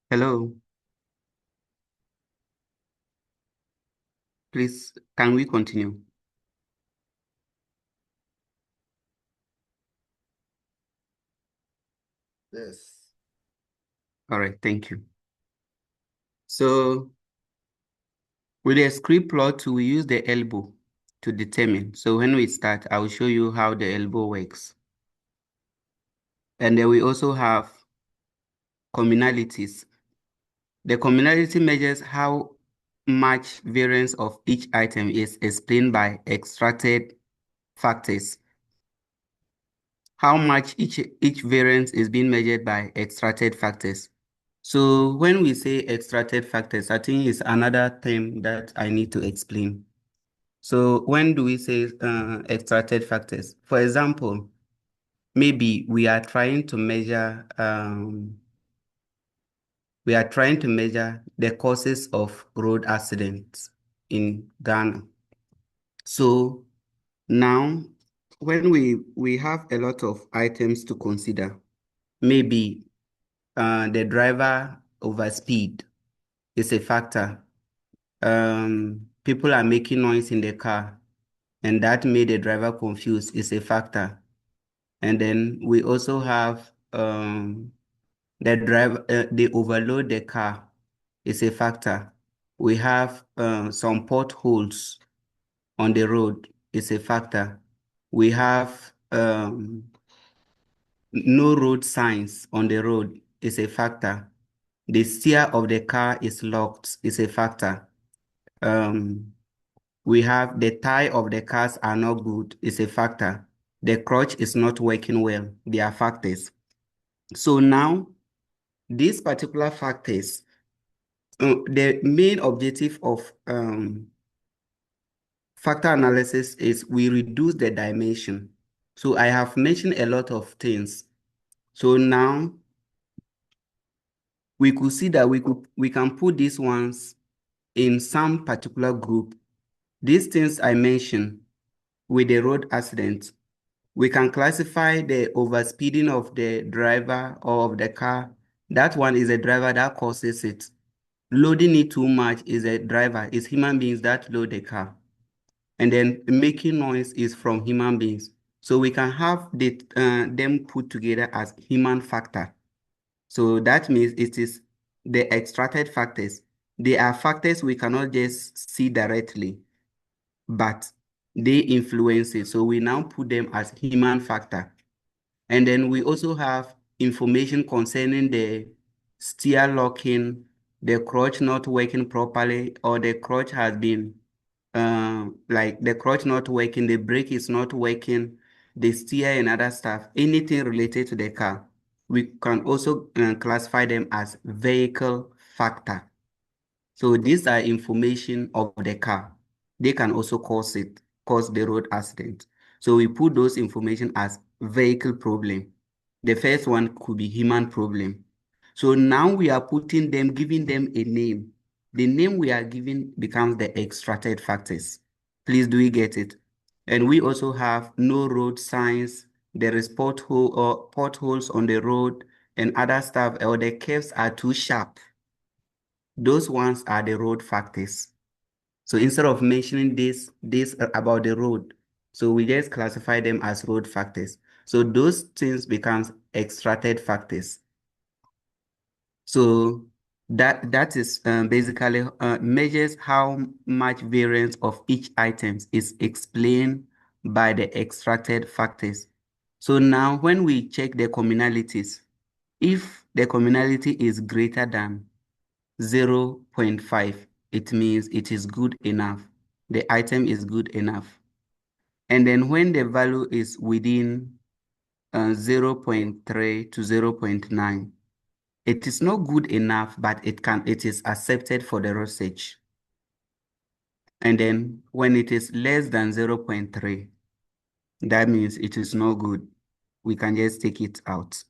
S1: Hello. Please, can we continue?
S3: Yes.
S1: All right, thank you. So with a script plot, we use the elbow to determine. So when we start, I will show you how the elbow works. And then we also have communalities. The communality measures how much variance of each item is explained by extracted factors. How much each variance is being measured by extracted factors. So when we say extracted factors, I think it's another term that I need to explain. So when do we say extracted factors? For example, maybe we are trying to measure the causes of road accidents in Ghana. So now when we have a lot of items to consider, maybe the driver overspeed is a factor. People are making noise in the car, and that made the driver confused is a factor. And then we also have the driver, they overload the car is a factor. We have some potholes on the road is a factor. We have no road signs on the road is a factor. The steer of the car is locked is a factor. We have the tire of the cars are not good is a factor. The clutch is not working well. They are factors. So now these particular factors, the main objective of factor analysis is we reduce the dimension. So I have mentioned a lot of things. So now we could see that we can put these ones in some particular group. These things I mentioned with the road accident, we can classify the overspeeding of the driver or of the car. That one is a driver that causes it. Loading it too much is a driver, is human beings that load the car. And then making noise is from human beings. So we can have them put together as human factor. So that means it is the extracted factors. They are factors we cannot just see directly, but they influence it. So we now put them as human factor. And then we also have information concerning the steer locking, the clutch not working properly, or the clutch has been like the clutch not working, the brake is not working, the steer and other stuff, anything related to the car. We can also classify them as vehicle factor. So these are information of the car. They can also cause the road accident. So we put those information as vehicle problem. The first one could be human problem. So now we are putting them, giving them a name. The name we are giving becomes the extracted factors. Please, do we get it? And we also have no road signs, there is pothole or potholes on the road and other stuff, or the curves are too sharp. Those ones are the road factors. So instead of mentioning this about the road, so we just classify them as road factors. So those things becomes extracted factors. So that is basically measures how much variance of each item is explained by the extracted factors. So now when we check the communalities, if the communality is greater than 0.5, it means it is good enough. The item is good enough. And then when the value is within 0.3 to 0.9, it is not good enough, but it is accepted for the research. And then when it is less than 0.3, that means it is not good. We can just take it out.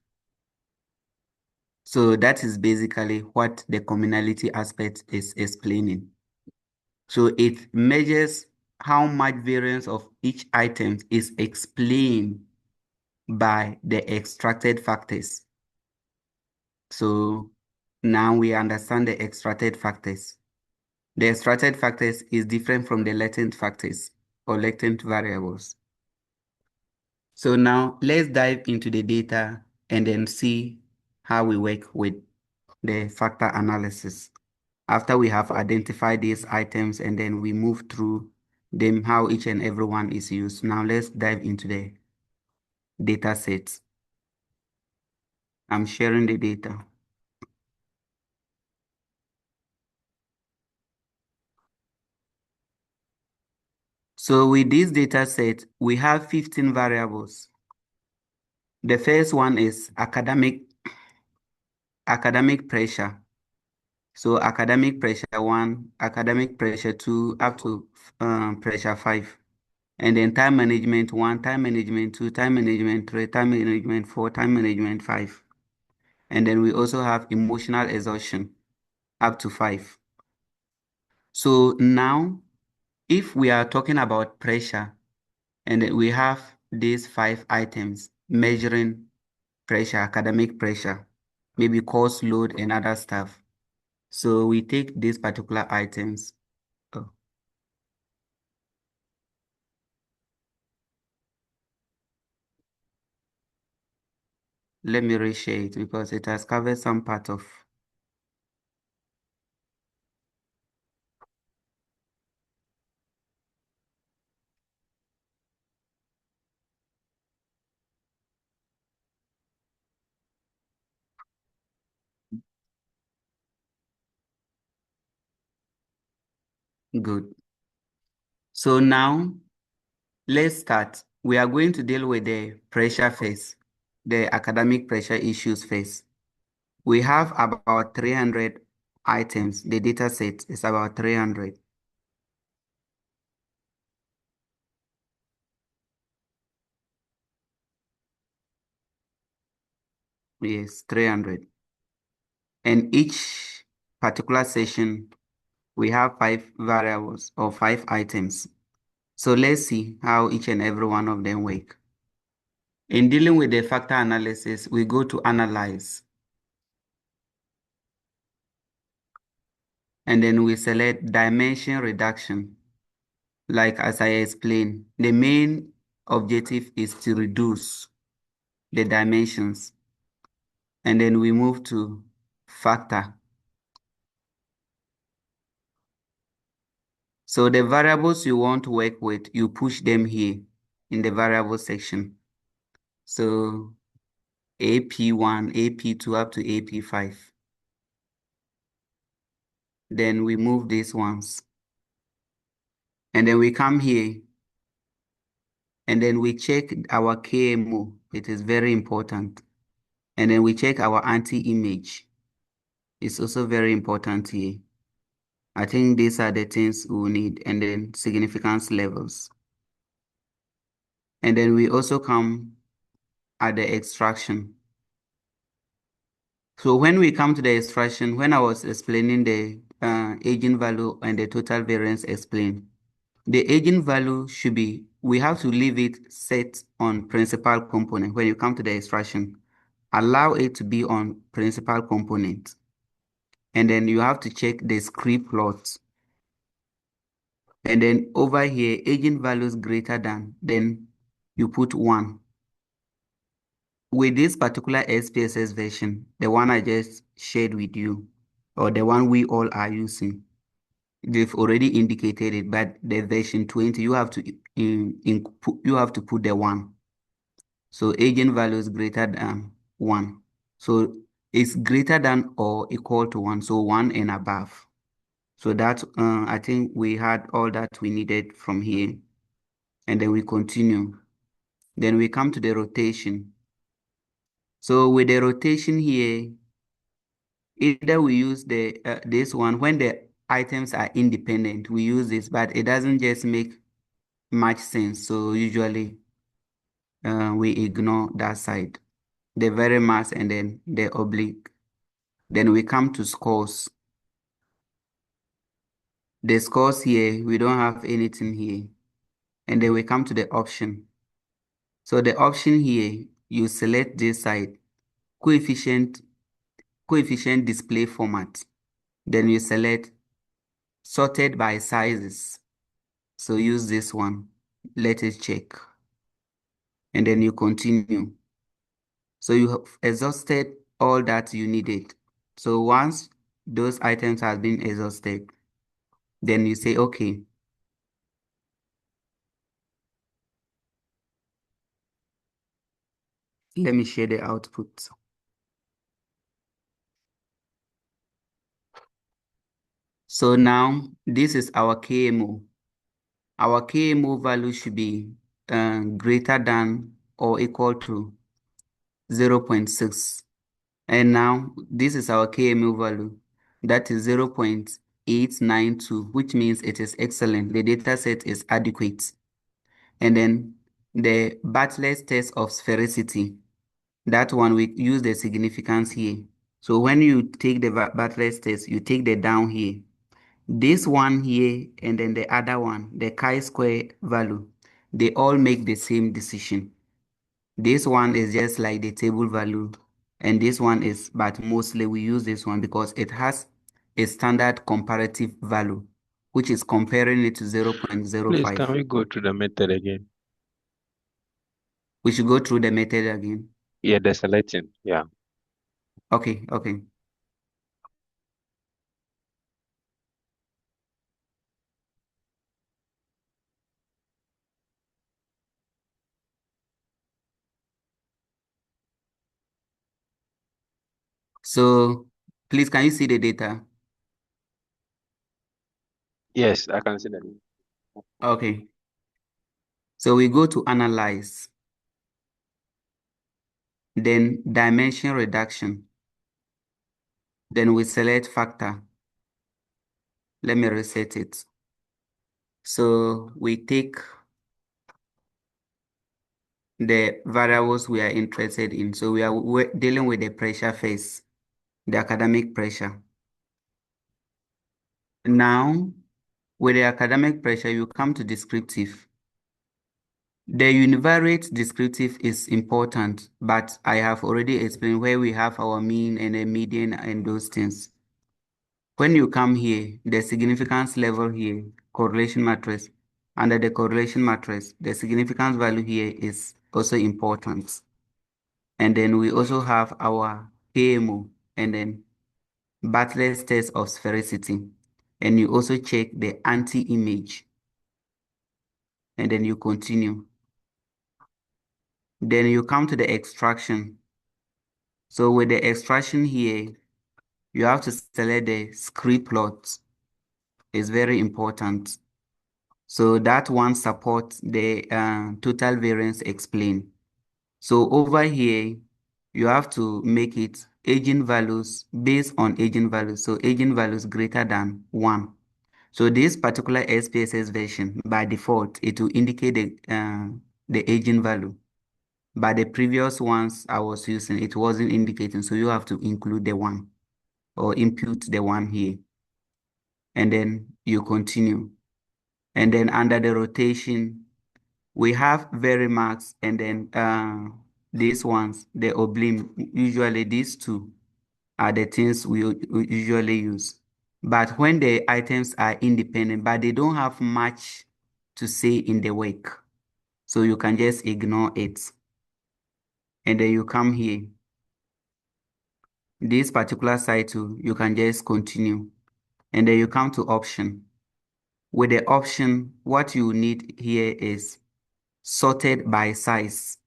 S1: So that is basically what the communality aspect is explaining. So it measures how much variance of each item is explained by the extracted factors. So Now we understand the extracted factors. The extracted factors is different from the latent factors or latent variables. So now let's dive into the data and then see how we work with the factor analysis. After we have identified these items and then we move through them, how each and every one is used. Now let's dive into the data sets. I'm sharing the data. So with this data set, we have 15 variables. The first one is academic pressure. So academic pressure 1, academic pressure 2, up to pressure 5. And then time management 1, time management 2, time management 3, time management 4, time management 5. And then we also have emotional exhaustion up to 5. So now, if we are talking about pressure, and then we have these 5 items measuring pressure, academic pressure, maybe course load and other stuff. So we take these particular items. Oh, let me reshare it because it has covered some part of. Good. So now let's start. We are going to deal with the pressure phase, the academic pressure issues phase. We have about 300 items. The data set is about 300. Yes, 300. And each particular session, we have 5 variables or 5 items. So let's see how each and every one of them work. In dealing with the factor analysis, we go to analyze. And then we select dimension reduction. Like as I explained, the main objective is to reduce the dimensions. And then we move to factor. So the variables you want to work with, you push them here in the variable section. So AP1, AP2 up to AP5. Then we move these ones. And then we come here and then we check our KMO. It is very important. And then we check our anti-image. It's also very important here. I think these are the things we need. And then significance levels. And then we also come at the extraction. So when we come to the extraction, when I was explaining the eigenvalue and the total variance explained, the eigenvalue should be, we have to leave it set on principal component. When you come to the extraction, allow it to be on principal component. And then you have to check the script plot. And then over here, eigenvalues greater than, then you put 1. With this particular SPSS version, the one I just shared with you, or the one we all are using, they've already indicated it, but the version 20, you have to you have to put the 1. So eigenvalue is greater than 1. So it's greater than or equal to 1, so 1 and above. So that I think we had all that we needed from here. And then we continue. Then we come to the rotation. So with the rotation here, either we use the this one when the items are independent, we use this, but it doesn't just make much sense. So usually we ignore that side, the very mass and then the oblique. Then we come to scores. The scores here, we don't have anything here. And then we come to the option. So the option here, you select this side, coefficient coefficient display format. Then you select sorted by sizes. So use this one. Let it check. And then you continue. So you have exhausted all that you needed. So once those items have been exhausted, then you say, okay. Let me share the output. So now this is our KMO. Our KMO value should be greater than or equal to 0.6. And now this is our KMO value. That is 0.892, which means it is excellent. The data set is adequate. And then the Bartlett's test of sphericity, that one we use the significance here. So when you take the Bartlett's test, you take the down here. This one here and then the other one, the chi-square value, they all make the same decision. This one is just like the table value, and this one is, but mostly we use this one because it has a standard comparative value, which is comparing it to
S3: Please, can
S1: 0.05.
S3: we go to the method again?
S1: We should go through the method again.
S3: Yeah, the selecting. Yeah.
S1: Okay, okay. So please, can you see the data?
S3: Yes, I can see that.
S1: Okay. So we go to analyze, then dimension reduction. Then we select factor. Let me reset it. So we take the variables we are interested in. So we're dealing with the pressure first, the academic pressure. Now, with the academic pressure, you come to descriptive. The univariate descriptive is important, but I have already explained where we have our mean and a median and those things. When you come here, the significance level here, correlation matrix, under the correlation matrix, the significance value here is also important. And then we also have our KMO and then Bartlett's test of sphericity. And you also check the anti-image. And then you continue. Then you come to the extraction. So with the extraction here, you have to select the script plot. It's very important. So that one supports the total variance explain. So over here, you have to make it eigenvalues based on eigenvalues. So eigenvalues greater than 1. So this particular SPSS version, by default, it will indicate the eigenvalue. But the previous ones I was using, it wasn't indicating. So you have to include the 1 or impute the 1 here. And then you continue. And then under the rotation, we have Verimax and then these ones, the oblime. Usually these two are the things we usually use. But when the items are independent, but they don't have much to say in the work, so you can just ignore it. And then you come here. This particular title, you can just continue. And then you come to option. With the option, what you need here is sorted by size.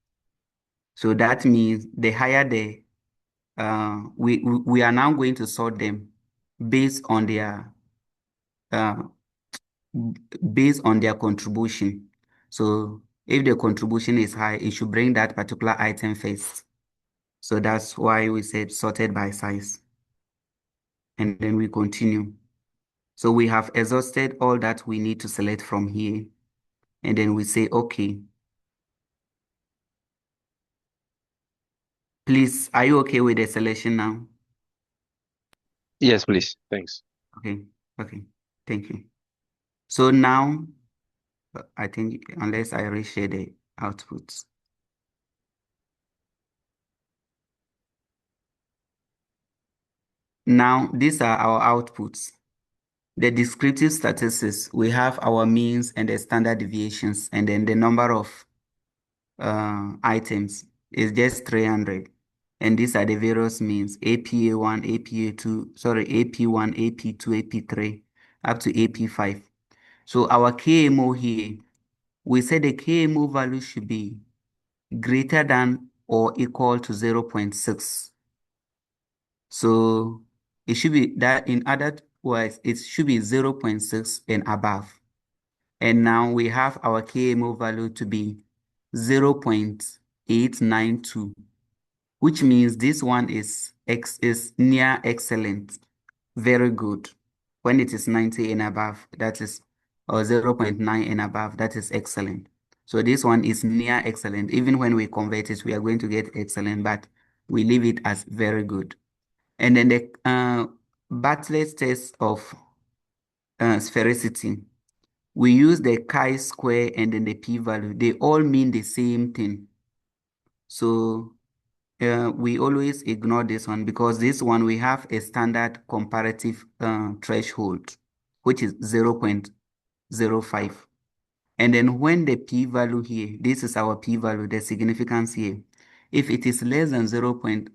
S1: So that means the higher the, we are now going to sort them based on their, uh, based on their contribution. So if the contribution is high, it should bring that particular item first. So that's why we said sorted by size. And then we continue. So we have exhausted all that we need to select from here. And then we say, okay. Please, are you okay with the selection now?
S3: Yes, please. Thanks.
S1: Okay, okay, thank you. So now, I think unless I reshare the outputs. Now, these are our outputs. The descriptive statistics, we have our means and the standard deviations, and then the number of items is just 300. And these are the various means, APA1, APA2, sorry, AP1, AP2, AP3, up to AP5. So our KMO here, we said the KMO value should be greater than or equal to 0.6. So it should be that, in other words, it should be 0.6 and above. And now we have our KMO value to be 0.892, which means this one is near excellent, very good. When it is 90 and above, that is, or 0.9 and above, that is excellent. So this one is near excellent. Even when we convert it, we are going to get excellent, but we leave it as very good. And then the Bartlett's test of sphericity, we use the chi-square and then the p-value. They all mean the same thing. So we always ignore this one, because this one we have a standard comparative threshold, which is 0.05. And then when the p-value here, this is our p-value, the significance here. If it is less than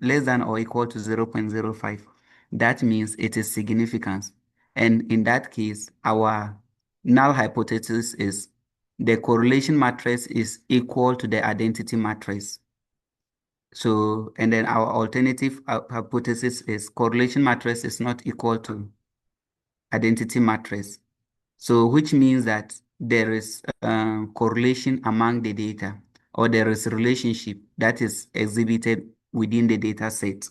S1: less than or equal to 0.05, that means it is significant. And in that case, our null hypothesis is the correlation matrix is equal to the identity matrix. So, and then our alternative hypothesis is correlation matrix is not equal to identity matrix. So, which means that there is correlation among the data, or there is relationship that is exhibited within the data set.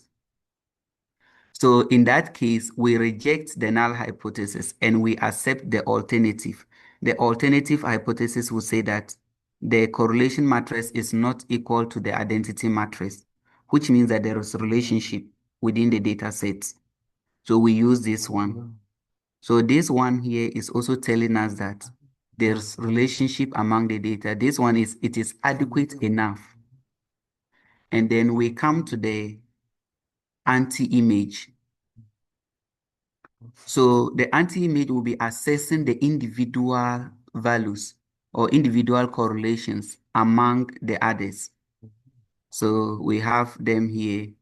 S1: So in that case, we reject the null hypothesis and we accept the alternative. The alternative hypothesis will say that the correlation matrix is not equal to the identity matrix, which means that there is a relationship within the data set. So we use this one. So this one here is also telling us that there's relationship among the data. This one is, it is adequate enough. And then we come to the anti-image. So the anti-image will be assessing the individual values or individual correlations among the others. So we have them here,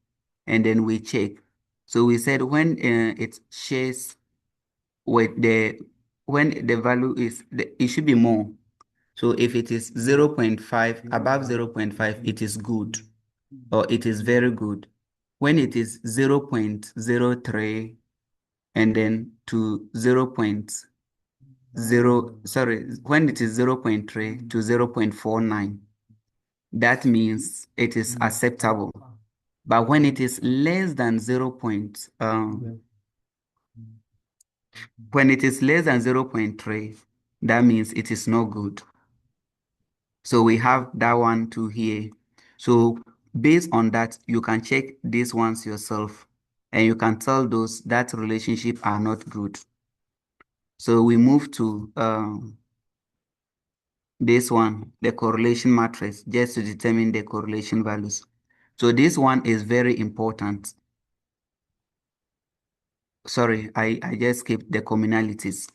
S1: and then we check. So we said when it shares with when the value is, it should be more. So if it is 0.5, above 0.5, it is good, or it is very good. When it is 0.03, and then to 0.0, sorry, when it is 0.3 to 0.49, that means it is acceptable. But when it is less than when it is less than 0.3, that means it is not good. So we have that one too here. So based on that, you can check these ones yourself, and you can tell those that relationship are not good. So we move to this one, the correlation matrix, just to determine the correlation values. So this one is very important. Sorry, I just skipped the commonalities.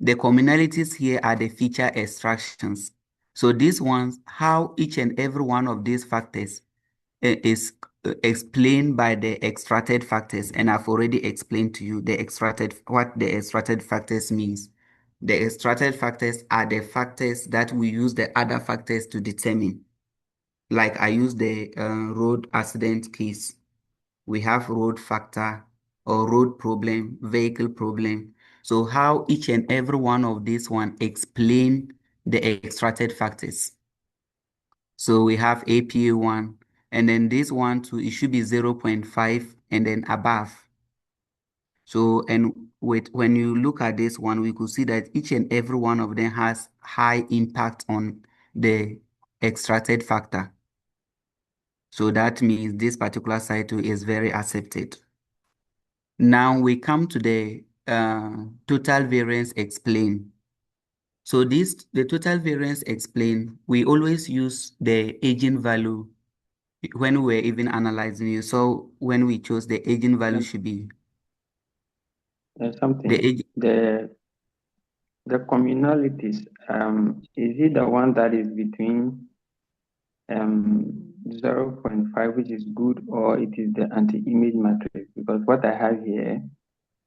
S1: The commonalities here are the feature extractions. So these ones, how each and every one of these factors is explained by the extracted factors, and I've already explained to you what the extracted factors means. The extracted factors are the factors that we use the other factors to determine. Like I use the road accident case. We have road factor or road problem, vehicle problem. So how each and every one of these one explain the extracted factors. So we have APA1, and then this one too, it should be 0.5 and then above. So, and when you look at this one, we could see that each and every one of them has high impact on the extracted factor. So that means this particular cycle is very accepted. Now we come to the total variance explain. So the total variance explain, we always use the eigenvalue when we're even analyzing it. So when we chose the eigenvalue should be
S2: There's
S1: The
S2: something.
S1: age,
S2: The communalities, is it the one that is between 0.5, which is good, or it is the anti-image matrix? Because what I have here,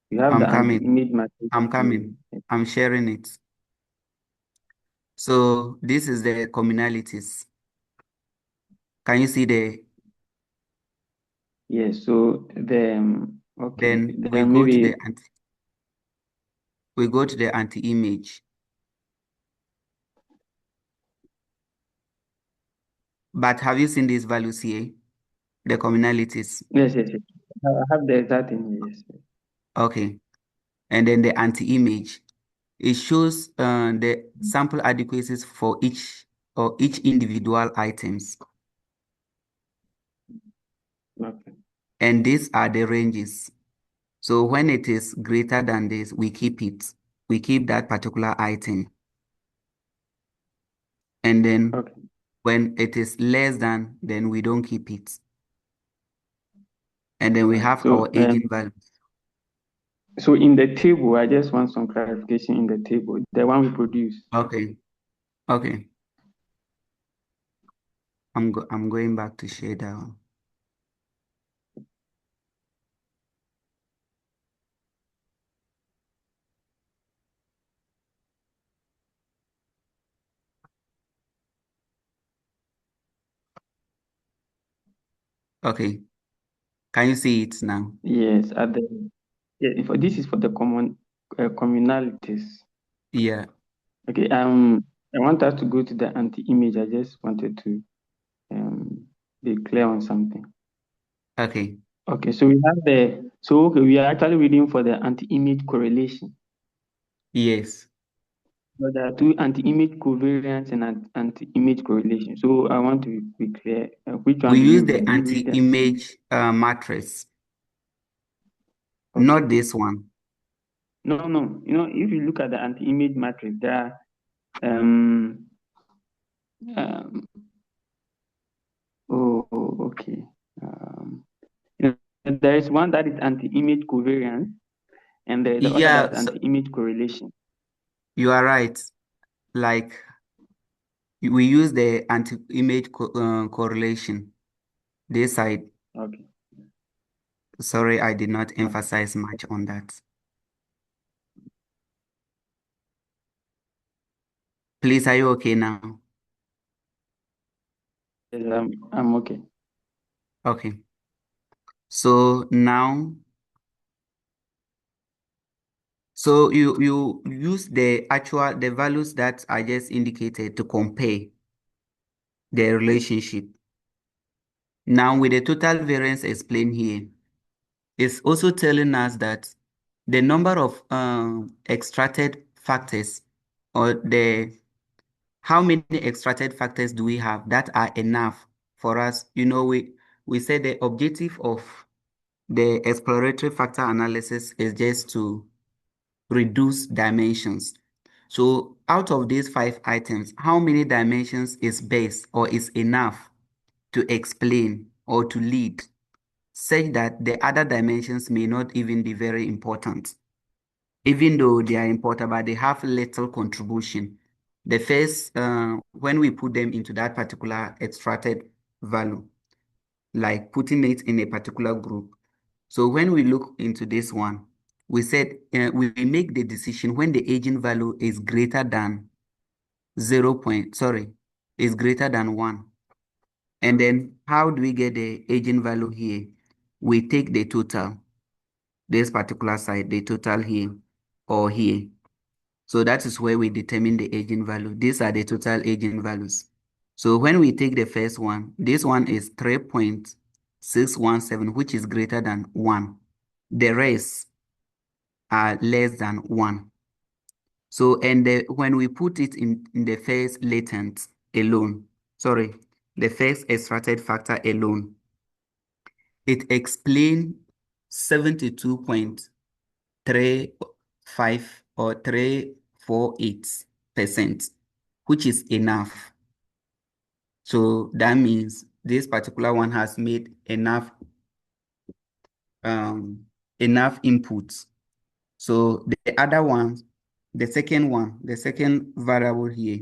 S2: you have the
S1: I'm coming.
S2: anti-image matrix.
S1: I'm coming. I'm sharing it. So this is the communalities. Can you see the,
S2: Yes, so okay,
S1: then we
S2: then
S1: go to
S2: maybe,
S1: the we go to the anti-image. But have you seen these values here? The communalities.
S2: yes, yes, yes. I have the exact thing, yes.
S1: Okay. And then the anti-image. It shows the sample adequacies for each individual items.
S2: Okay.
S1: And these are the ranges. So when it is greater than this, we keep it. We keep that particular item. And then
S2: Okay.
S1: when it is less than, then we don't keep it. And then
S2: All
S1: we
S2: right.
S1: have our aging values.
S2: So in the table, I just want some clarification in the table, the one we produce.
S1: Okay. Okay. I'm going back to share that one. Okay. Can you see it now?
S2: Yes, this is for the communalities.
S1: Yeah.
S2: Okay. I want us to go to the anti-image. I just wanted to be clear on something.
S1: Okay.
S2: Okay, so we are actually reading for the anti-image correlation.
S1: Yes.
S2: But there are two anti-image covariance and anti-image correlation. So I want to be clear. Which one
S1: We
S2: do you
S1: use
S2: read?
S1: the
S2: Do you read the
S1: anti-image matrix,
S2: Okay.
S1: not this one.
S2: No, no. If you look at the anti-image matrix, there are um, okay. There is one that is anti-image covariance, and the other
S1: Yeah,
S2: that's
S1: so
S2: anti-image correlation.
S1: you are right. Like we use the anti-image correlation. This side.
S2: Okay.
S1: Sorry, I did not
S2: Okay.
S1: emphasize much on that. Please, are you okay now?
S2: Yes, I'm okay.
S1: Okay. So now, so you use the values that I just indicated to compare the relationship. Now with the total variance explained here, it's also telling us that the number of extracted factors or how many extracted factors do we have that are enough for us? We said the objective of the exploratory factor analysis is just to reduce dimensions. So out of these 5 items, how many dimensions is best or is enough to explain or to lead, such that the other dimensions may not even be very important, even though they are important, but they have little contribution. The first, when we put them into that particular extracted value, like putting it in a particular group. So when we look into this one, we said we make the decision when the agent value is greater than is greater than 1. And then how do we get the agent value here? We take the total, this particular side, the total here or here. So that is where we determine the agent value. These are the total agent values. So when we take the first one, this one is 3.617, which is greater than 1. The rest are less than 1. So, and when we put it in the first latent alone, the first extracted factor alone, it explains 72.35 or 348%, which is enough. So that means this particular one has made enough inputs So the other one, the second variable here,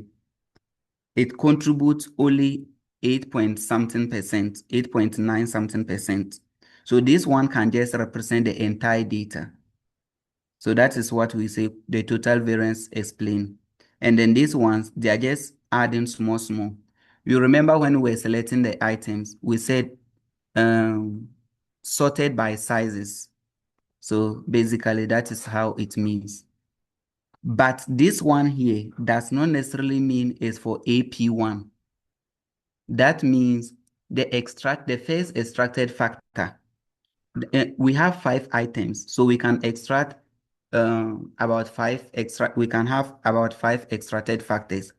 S1: it contributes only 8 point something percent, 8.9 something percent. So this one can just represent the entire data. So that is what we say the total variance explain. And then these ones, they are just adding small, small. You remember when we were selecting the items, we said sorted by sizes. So basically that is how it means. But this one here does not necessarily mean it's for AP1. That means the first extracted factor. We have 5 items, so we can extract we can have about 5 extracted factors.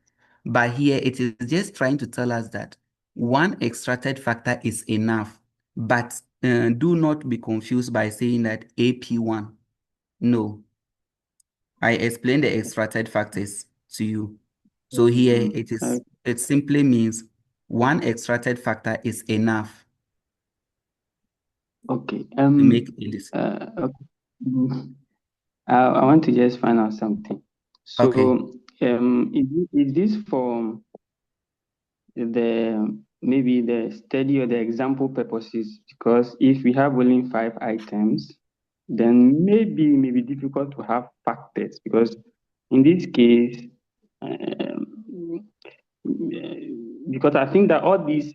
S1: But here it is just trying to tell us that one extracted factor is enough. But do not be confused by saying that AP1. No, I explained the extracted factors to you. So here it simply means one extracted factor is enough
S2: Okay.
S1: to make a list.
S2: Okay. Mm, I want to just find out something. So,
S1: Okay.
S2: is this for maybe the study or the example purposes? Because if we have only 5 items, then maybe it may be difficult to have factors. Because in this case, because I think that all these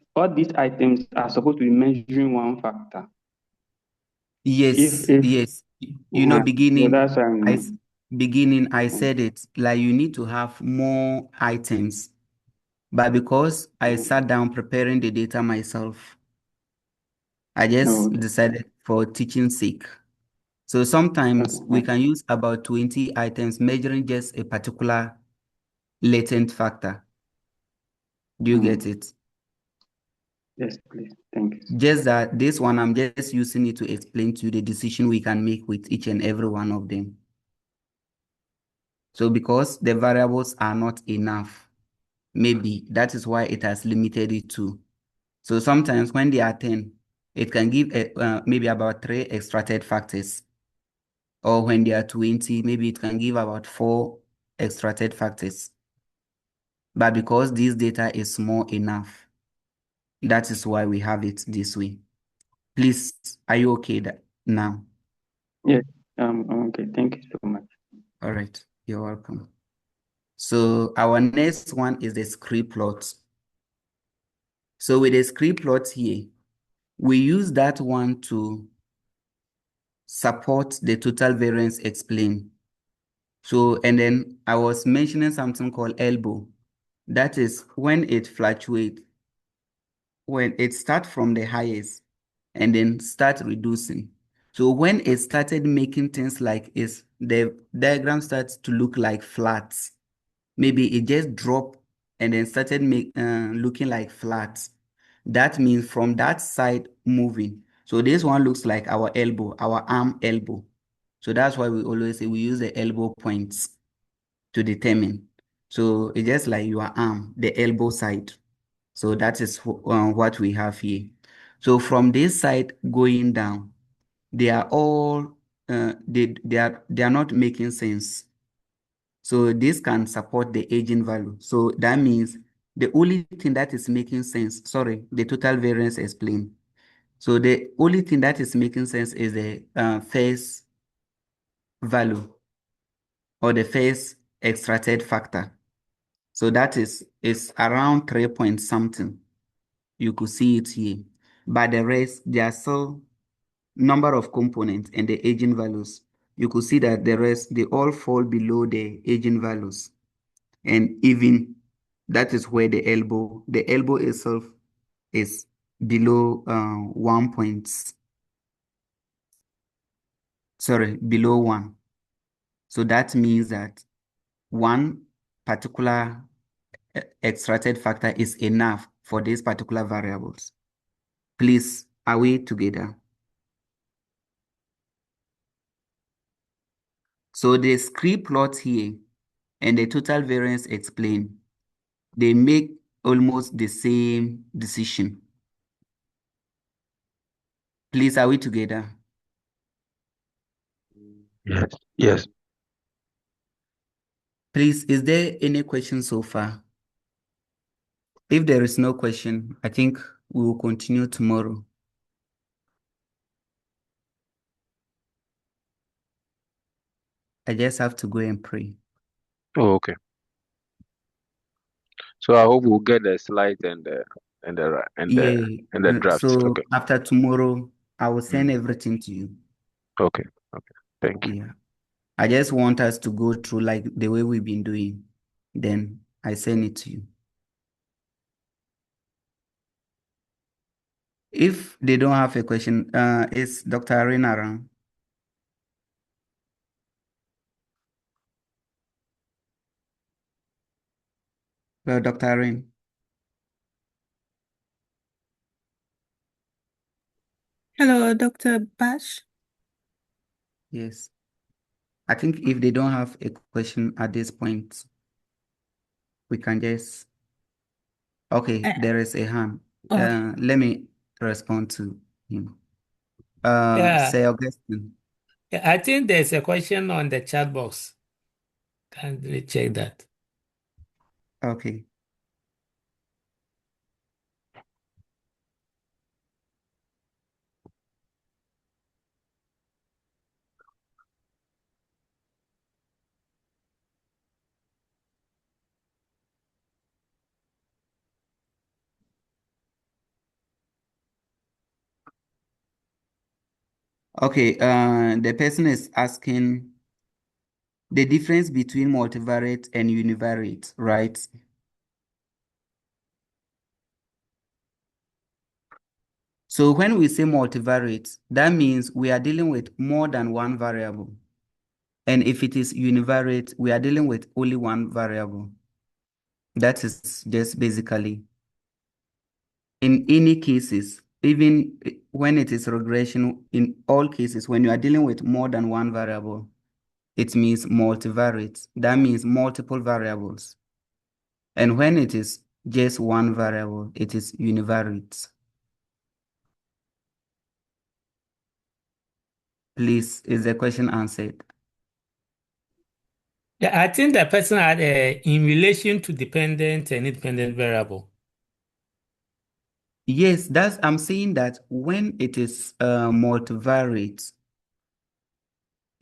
S2: items are supposed to be measuring one factor.
S1: Yes,
S2: If
S1: yes.
S2: so that's
S1: Beginning, I said it like you need to have more items. But because I sat down preparing the data myself, I just
S2: okay.
S1: decided for teaching sake. So sometimes we
S2: Okay.
S1: can use about 20 items measuring just a particular latent factor. Do you get it?
S2: Yes, please. Thank you.
S1: Just that this one, I'm just using it to explain to you the decision we can make with each and every one of them. So because the variables are not enough, maybe that is why it has limited it to. So sometimes when they are 10, it can give maybe about 3 extracted factors. Or when they are 20, maybe it can give about 4 extracted factors. But because this data is small enough, that is why we have it this way. Please, are you okay now?
S2: Yes. Okay. Thank you so much.
S1: All right, you're welcome. So our next one is the script plot. So with the script plot here, we use that one to support the total variance explain. So, and then I was mentioning something called elbow. That is when it fluctuates, when it starts from the highest and then start reducing. So when it started making things like the diagram starts to look like flats. Maybe it just dropped and then started looking like flats. That means from that side moving. So this one looks like our elbow, our arm elbow. So that's why we always say we use the elbow points to determine. So it's just like your arm, the elbow side. So that is what we have here. So from this side going down, they are all they are not making sense. So this can support the aging value. So that means the only thing that is making sense, sorry, the total variance explained. So the only thing that is making sense is the first value or the first extracted factor. So that is around 3 point something. You could see it here. But the rest, there are still number of components and the aging values. You could see that the rest, they all fall below the aging values. And even that is where the elbow itself is below 1 point, sorry, below 1. So that means that one particular extracted factor is enough for these particular variables. Please, are we together? So the script plot here and the total variance explained, they make almost the same decision. Please, are we together?
S3: Yes. Yes.
S1: Please, is there any question so far? If there is no question, I think we will continue tomorrow. I just have to go and pray.
S3: Oh, okay. So I hope we'll get the slides and the drafts.
S1: So
S3: Okay.
S1: after tomorrow, I will send
S3: Mm.
S1: everything to you.
S3: Okay. Okay. Thank you.
S1: Yeah. I just want us to go through like the way we've been doing. Then I send it to you. If they don't have a question, is Dr. Arena around? Well, Dr. Arena.
S4: Hello, Dr. Bash.
S1: Yes. I think if they don't have a question at this point, we can just. Okay, there is a hand.
S4: Okay.
S1: Let me respond to him.
S5: Yeah,
S1: Say Augustine.
S5: I think there's a question on the chat box. Can we check that?
S1: Okay. Okay, the person is asking the difference between multivariate and univariate, right? So when we say multivariate, that means we are dealing with more than one variable. And if it is univariate, we are dealing with only one variable. That is just basically, in any cases, even when it is regression, in all cases, when you are dealing with more than one variable, it means multivariate. That means multiple variables. And when it is just one variable, it is univariate. Please, is the question answered?
S5: Yeah, I think the person had in relation to dependent and independent variable.
S1: Yes, I'm saying that when it is multivariate,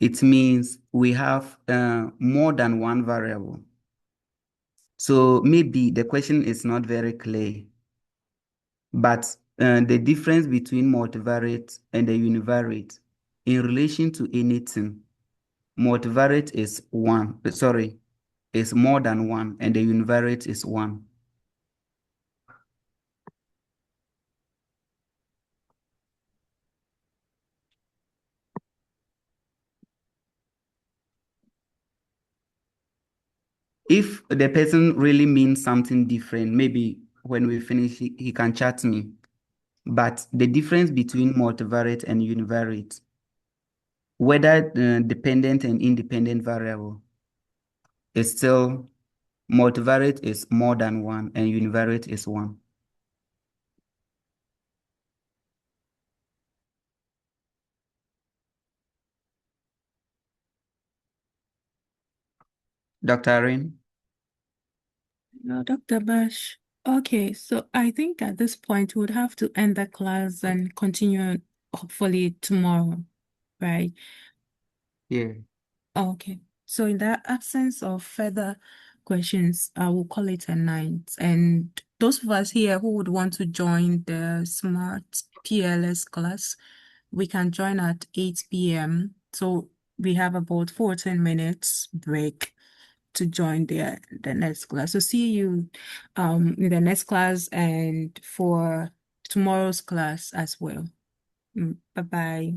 S1: it means we have more than one variable. So maybe the question is not very clear, but the difference between multivariate and the univariate in relation to anything, multivariate is is more than one, and the univariate is one. If the person really means something different, maybe when we finish, he can chat me. But the difference between multivariate and univariate, whether dependent and independent variable, is still multivariate is more than one and univariate is one. Dr. Arin?
S4: No, Dr. Bash. Okay, so I think at this point we would have to end the class and continue hopefully tomorrow, right?
S1: Yeah.
S4: Okay. So in the absence of further questions, I will call it a night. And those of us here who would want to join the Smart PLS class, we can join at 8 p.m. So we have about 14 minutes break to join the next class. So see you in the next class and for tomorrow's class as well. Bye-bye.